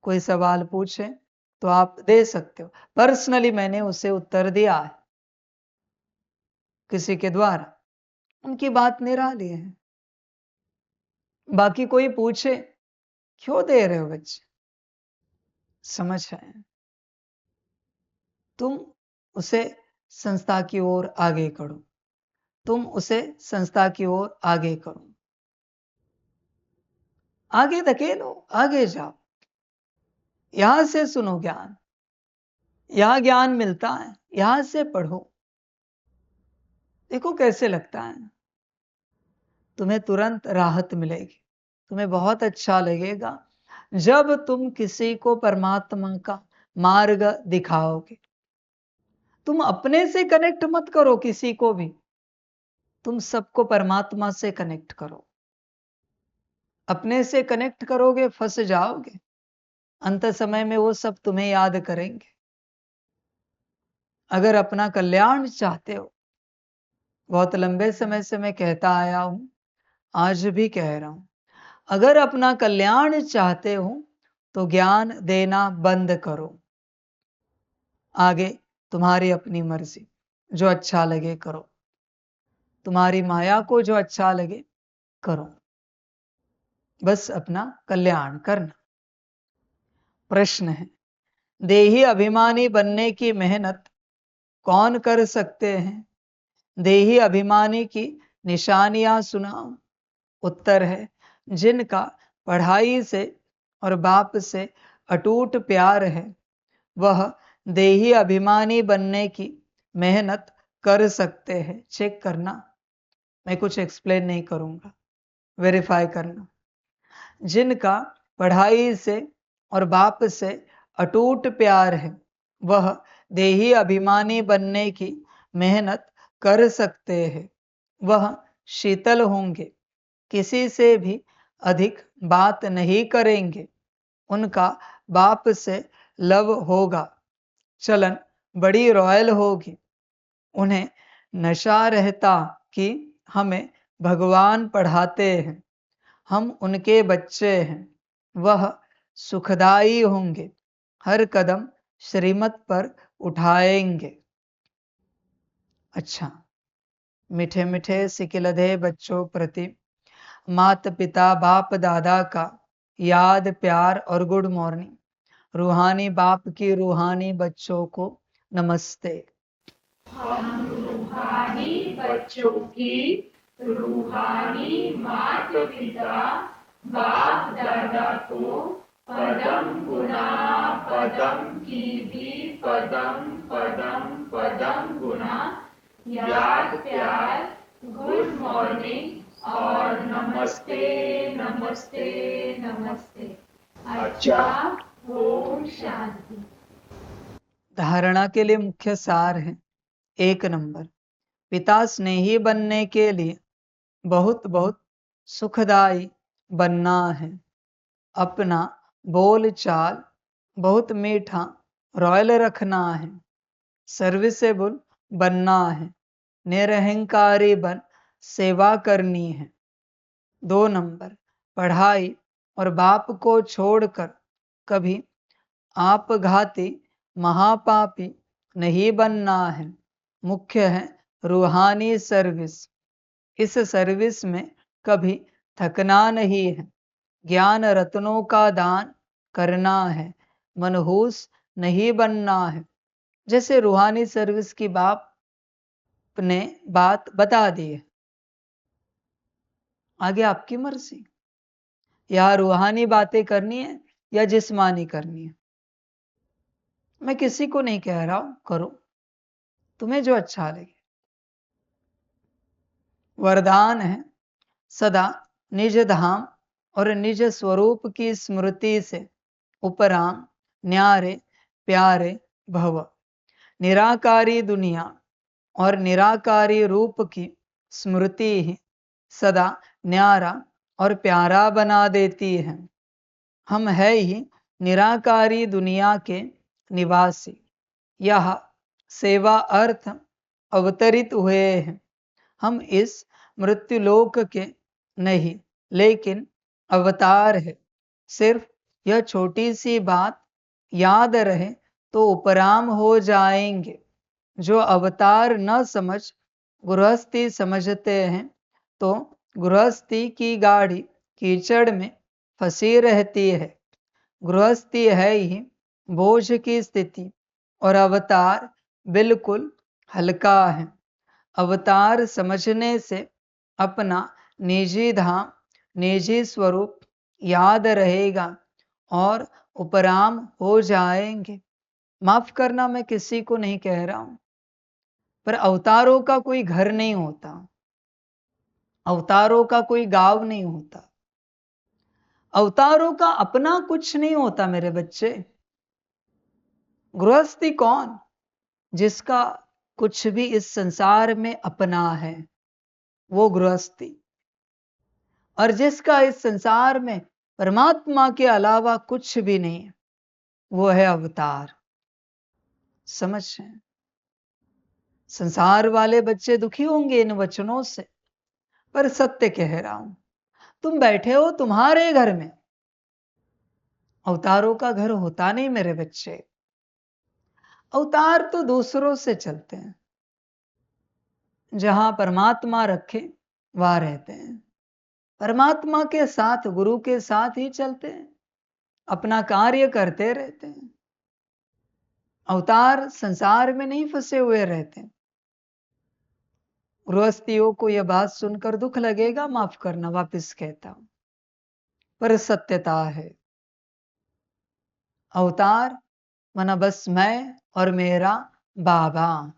कोई सवाल पूछे तो आप दे सकते हो। पर्सनली मैंने उसे उत्तर दिया है किसी के द्वारा, उनकी बात निराली है। बाकी कोई पूछे क्यों दे रहे हो बच्चे, समझ आए? तुम उसे संस्था की ओर आगे करो, तुम उसे संस्था की ओर आगे करो, आगे धकेलो, आगे जाओ। यहां से सुनो ज्ञान, यहां ज्ञान मिलता है, यहां से पढ़ो। देखो कैसे लगता है, तुम्हें तुरंत राहत मिलेगी, तुम्हें बहुत अच्छा लगेगा जब तुम किसी को परमात्मा का मार्ग दिखाओगे। तुम अपने से कनेक्ट मत करो किसी को भी, तुम सबको परमात्मा से कनेक्ट करो। अपने से कनेक्ट करोगे फंस जाओगे, अंत समय में वो सब तुम्हें याद करेंगे। अगर अपना कल्याण चाहते हो, बहुत लंबे समय से मैं कहता आया हूं, आज भी कह रहा हूं, अगर अपना कल्याण चाहते हो तो ज्ञान देना बंद करो। आगे तुम्हारी अपनी मर्जी, जो अच्छा लगे करो, तुम्हारी माया को जो अच्छा लगे करो, बस अपना कल्याण करना। प्रश्न है, देही अभिमानी बनने की मेहनत कौन कर सकते हैं? देही अभिमानी की निशानियां सुनाओ। उत्तर है, जिनका पढ़ाई से और बाप से अटूट प्यार है, वह देही अभिमानी बनने की मेहनत कर सकते हैं। चेक करना, मैं कुछ एक्सप्लेन नहीं करूंगा, वेरीफाई करना। जिनका पढ़ाई से और बाप से अटूट प्यार है, वह देही अभिमानी बनने की मेहनत कर सकते हैं। वह शीतल होंगे, किसी से भी अधिक बात नहीं करेंगे। उनका बाप से लव होगा, चलन बड़ी रॉयल होगी। उन्हें नशा रहता कि हमें भगवान पढ़ाते हैं, हम उनके बच्चे हैं। वह सुखदाई होंगे, हर कदम श्रीमत पर उठाएंगे। अच्छा, मीठे मीठे सिकिलधे बच्चों प्रति माता पिता बाप दादा का याद प्यार और गुड मॉर्निंग। रूहानी बाप की रूहानी बच्चों को नमस्ते। रूहानी बच्चों की रूहानी माता पिता बाप दादा को पदम गुना पदम की भी पदम पदम पदम गुना याद प्यार गुड मॉर्निंग और नमस्ते नमस्ते नमस्ते। अच्छा, ओम शांति। धारणा के लिए मुख्य सार है, 1 नंबर, पिता स्नेही बनने के लिए बहुत बहुत सुखदाई बनना है। अपना बोल चाल बहुत मीठा रॉयल रखना है। सर्विसेबल बनना है, निरहंकारी बन सेवा करनी है। 2 नंबर, पढ़ाई और बाप को छोड़कर कभी आपघाती महापापी नहीं बनना है। मुख्य है रूहानी सर्विस, इस सर्विस में कभी थकना नहीं है। ज्ञान रत्नों का दान करना है, मनहूस नहीं बनना है। जैसे रूहानी सर्विस की बाप ने बात बता दी है, आगे आपकी मर्जी, या रूहानी बातें करनी है या जिस्मानी करनी है। मैं किसी को नहीं कह रहा हूं करो, तुम्हें जो अच्छा लगे। वरदान है, सदा निज धाम और निज स्वरूप की स्मृति से उपराम न्यारे प्यारे भव। निराकारी दुनिया और निराकारी रूप की स्मृति ही सदा न्यारा और प्यारा बना देती है। हम है ही निराकारी दुनिया के निवासी, यह सेवा अर्थ अवतरित हुए हैं। हम इस मृत्युलोक के नहीं, लेकिन अवतार है। सिर्फ यह छोटी सी बात याद रहे तो उपराम हो जाएंगे। जो अवतार न समझ गृहस्थी समझते हैं, तो गृहस्थी की गाड़ी कीचड़ में फंसी रहती है। गृहस्थी है ही बोझ की स्थिति और अवतार बिल्कुल हल्का है। अवतार समझने से अपना निजी धाम, निजी स्वरूप याद रहेगा और उपराम हो जाएंगे। माफ करना, मैं किसी को नहीं कह रहा हूं, पर अवतारों का कोई घर नहीं होता, अवतारों का कोई गांव नहीं होता, अवतारों का अपना कुछ नहीं होता मेरे बच्चे। गृहस्थी कौन? जिसका कुछ भी इस संसार में अपना है, वो गृहस्थी। और जिसका इस संसार में परमात्मा के अलावा कुछ भी नहीं है, वो है अवतार। समझ रहे हैं? संसार वाले बच्चे दुखी होंगे इन वचनों से, पर सत्य कह रहा हूं। तुम बैठे हो तुम्हारे घर में, अवतारों का घर होता नहीं मेरे बच्चे। अवतार तो दूसरों से चलते हैं, जहां परमात्मा रखे वहां रहते हैं। परमात्मा के साथ, गुरु के साथ ही चलते हैं, अपना कार्य करते रहते हैं। अवतार संसार में नहीं फंसे हुए रहते। गृहस्थियों को यह बात सुनकर दुख लगेगा, माफ करना, वापिस कहता हूं, पर सत्यता है। अवतार मना बस मैं और मेरा बाबा,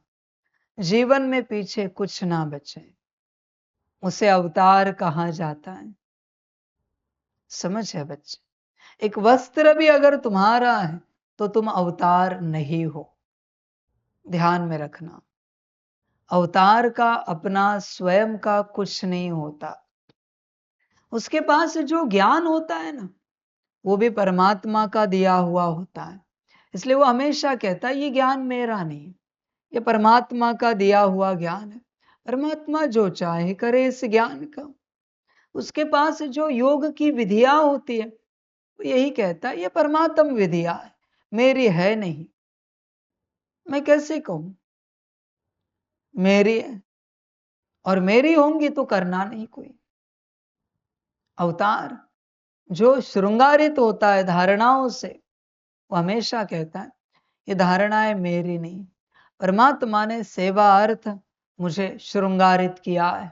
जीवन में पीछे कुछ ना बचे, उसे अवतार कहा जाता है। समझ है बच्चे? एक वस्त्र भी अगर तुम्हारा है तो तुम अवतार नहीं हो। ध्यान में रखना, अवतार का अपना स्वयं का कुछ नहीं होता। उसके पास जो ज्ञान होता है ना, वो भी परमात्मा का दिया हुआ होता है। इसलिए वो हमेशा कहता है ये ज्ञान मेरा नहीं, ये परमात्मा का दिया हुआ ज्ञान है। परमात्मा जो चाहे करे इस ज्ञान का। उसके पास जो योग की विधियां होती है, वो यही कहता है ये परमात्म विधिया है, मेरी है नहीं। मैं कैसे कहूं मेरी है, और मेरी होंगी तो करना नहीं कोई। अवतार जो श्रृंगारित होता है धारणाओं से, वो हमेशा कहता है ये धारणाएं मेरी नहीं, परमात्मा ने सेवा अर्थ मुझे श्रृंगारित किया है।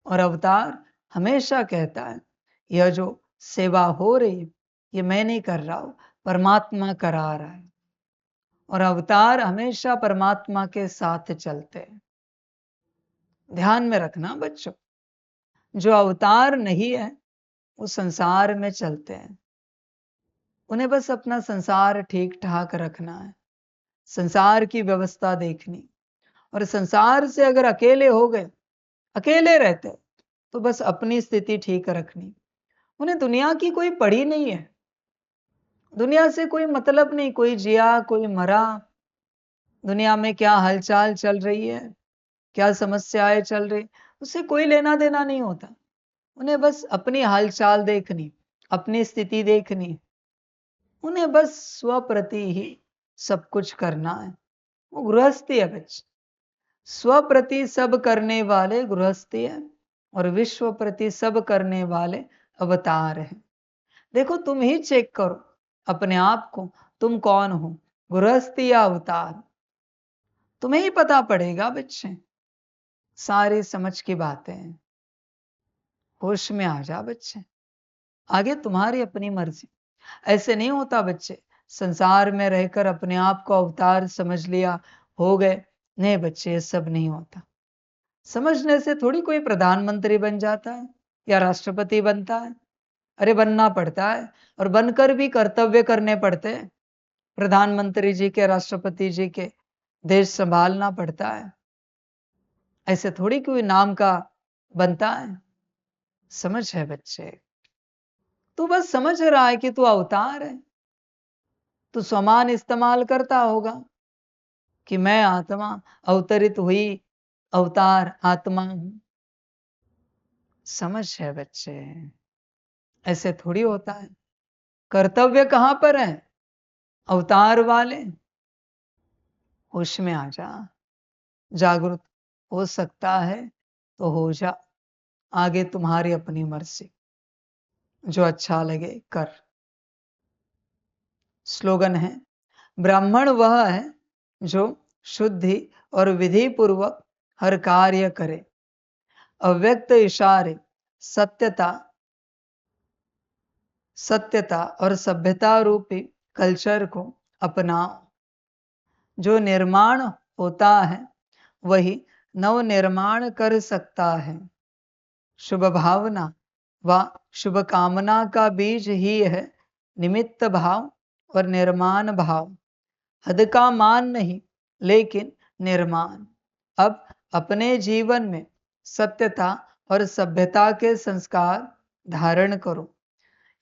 और अवतार हमेशा कहता है यह जो सेवा हो रही है ये मैं नहीं कर रहा हूं, परमात्मा करा रहा है। और अवतार हमेशा परमात्मा के साथ चलते हैं। ध्यान में रखना बच्चों, जो अवतार नहीं है वो संसार में चलते हैं। उन्हें बस अपना संसार ठीक ठाक रखना है, संसार की व्यवस्था देखनी। और संसार से अगर अकेले हो गए, अकेले रहते, तो बस अपनी स्थिति ठीक रखनी। उन्हें दुनिया की कोई पड़ी नहीं है, दुनिया से कोई मतलब नहीं, कोई जिया कोई मरा, दुनिया में क्या हलचल चल रही है, क्या समस्याएं चल रही, उससे कोई लेना देना नहीं होता। उन्हें बस अपनी हालचाल देखनी, अपनी स्थिति देखनी। उन्हें बस स्वप्रति ही सब कुछ करना है। वो गृहस्थी है बच्चे। स्वप्रति सब करने वाले गृहस्थी है, और विश्व प्रति सब करने वाले अवतार हैं। देखो तुम ही चेक करो अपने आप को, तुम कौन हो, गृहस्थी या अवतार? तुम्हें ही पता पड़ेगा बच्चे। सारी समझ की बातें हैं, होश में आ जा बच्चे, आगे तुम्हारी अपनी मर्जी। ऐसे नहीं होता बच्चे, संसार में रहकर अपने आप को अवतार समझ लिया, हो गए। नहीं बच्चे, ये सब नहीं होता। समझने से थोड़ी कोई प्रधानमंत्री बन जाता है या राष्ट्रपति बनता है। अरे बनना पड़ता है, और बनकर भी कर्तव्य करने पड़ते हैं। प्रधानमंत्री जी के, राष्ट्रपति जी के देश संभालना पड़ता है। ऐसे थोड़ी कोई नाम का बनता है। समझ है बच्चे? तू बस समझ रहा है कि तू अवतार है। तू स्वमान इस्तेमाल करता होगा कि मैं आत्मा अवतरित हुई, अवतार आत्मा हूं। समझ है बच्चे? ऐसे थोड़ी होता है। कर्तव्य कहां पर है? अवतार वाले। होश में आ जा, जागरूक हो सकता है तो हो जा। आगे तुम्हारी अपनी मर्जी, जो अच्छा लगे कर। स्लोगन है, ब्राह्मण वह है जो शुद्धि और विधि पूर्वक हर कार्य करे। अव्यक्त इशारे सत्यता और सभ्यता रूपी कल्चर को अपनाओ। जो निर्माण होता है वही नव निर्माण कर सकता है। शुभ भावना व शुभ कामना का बीज ही है निमित्त भाव और निर्माण भाव। हद का मान नहीं, लेकिन निर्माण। अब अपने जीवन में सत्यता और सभ्यता के संस्कार धारण करो।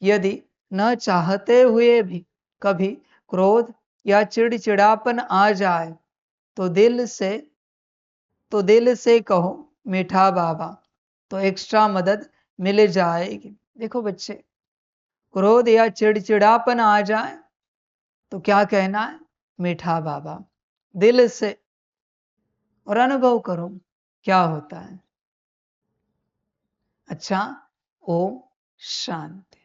यदि न चाहते हुए भी कभी क्रोध या चिड़चिड़ापन आ जाए तो दिल से कहो मीठा बाबा, तो एक्स्ट्रा मदद मिल जाएगी। देखो बच्चे, क्रोध या चिड़चिड़ापन आ जाए तो क्या कहना है? मीठा बाबा, दिल से, और अनुभव करो क्या होता है। अच्छा, ओम शांति।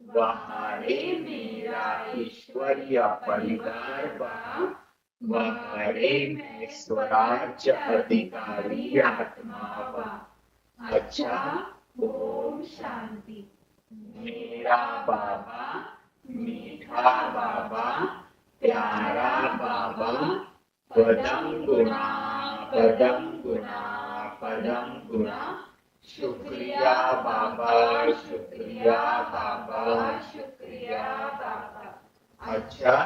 वहारे मेरा ईश्वरीय परिवार वहारे मैं स्वराज्य अधिकारी आत्मा। अच्छा, ओम शांति। मेरा बाबा, मीठा बाबा, प्यारा बाबा, पदम गुना पदम गुना पदम गुना। शुक्रिया बाबा, शुक्रिया बाबा, शुक्रिया बाबा। अच्छा,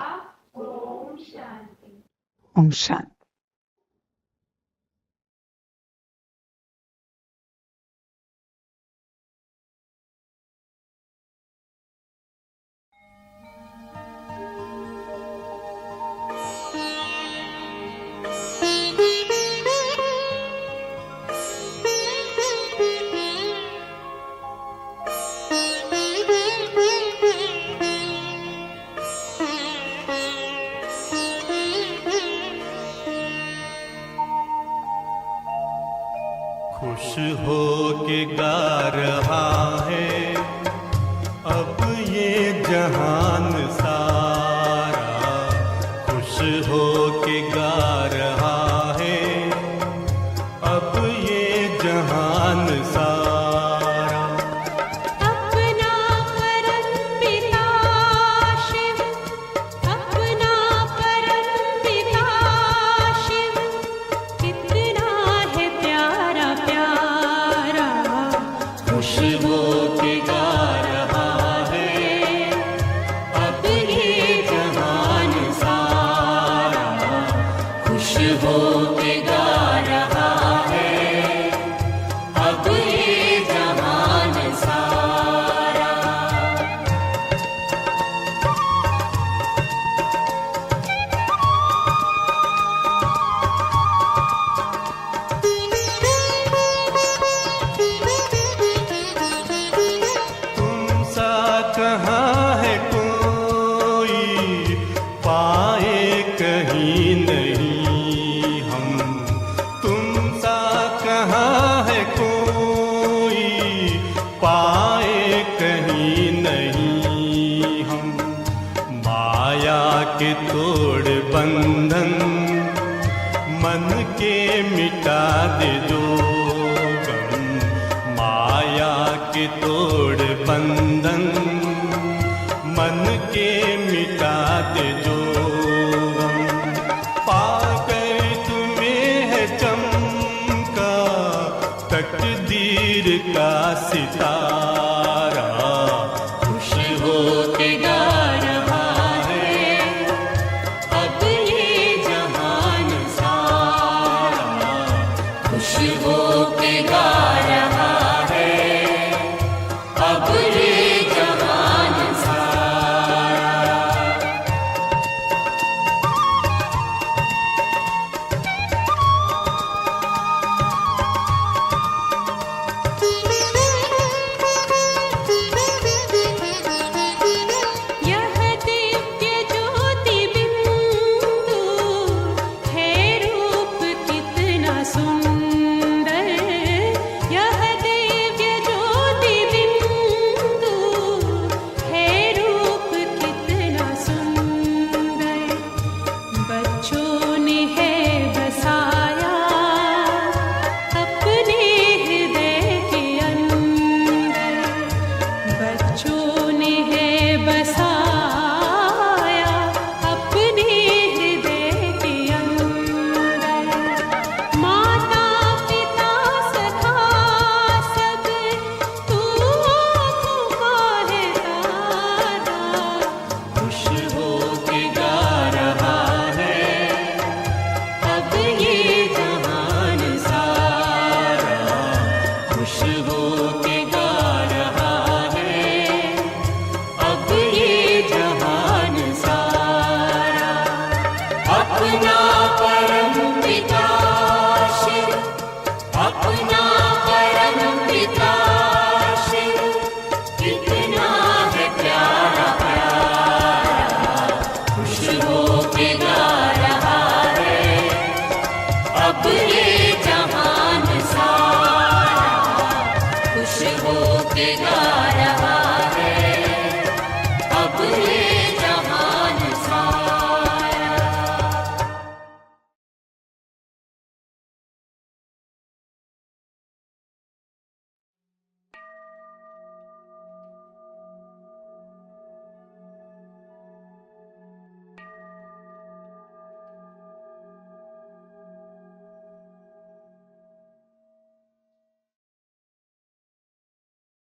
ओम शांति। ओम शांति। खुश हो के गा रहा है अब ये जहान सारा। खुश हो के गा रहा है अब ये जहान सारा। अपना परम पिता शिव, अपना परम पिता शिव, कितना है प्यारा प्यारा। खुश हो के गा रहा है अब ये जहान सारा। खुश हो के गा रहा है अब ये जहान सारा। तुम सा कहाँ है कोई पाए कहीं नहीं हम। तुम सा कहाँ है कोई पाए कहीं नहीं हम। माया के तोड़ बंधन मन के मिटा दे जो गम। माया के तोड़ बंधन मन के मिटा दे जो गम। कबीर का सितारा खुश हो के गा रहा है अब ये जहान सारा खुश हो के गा रहा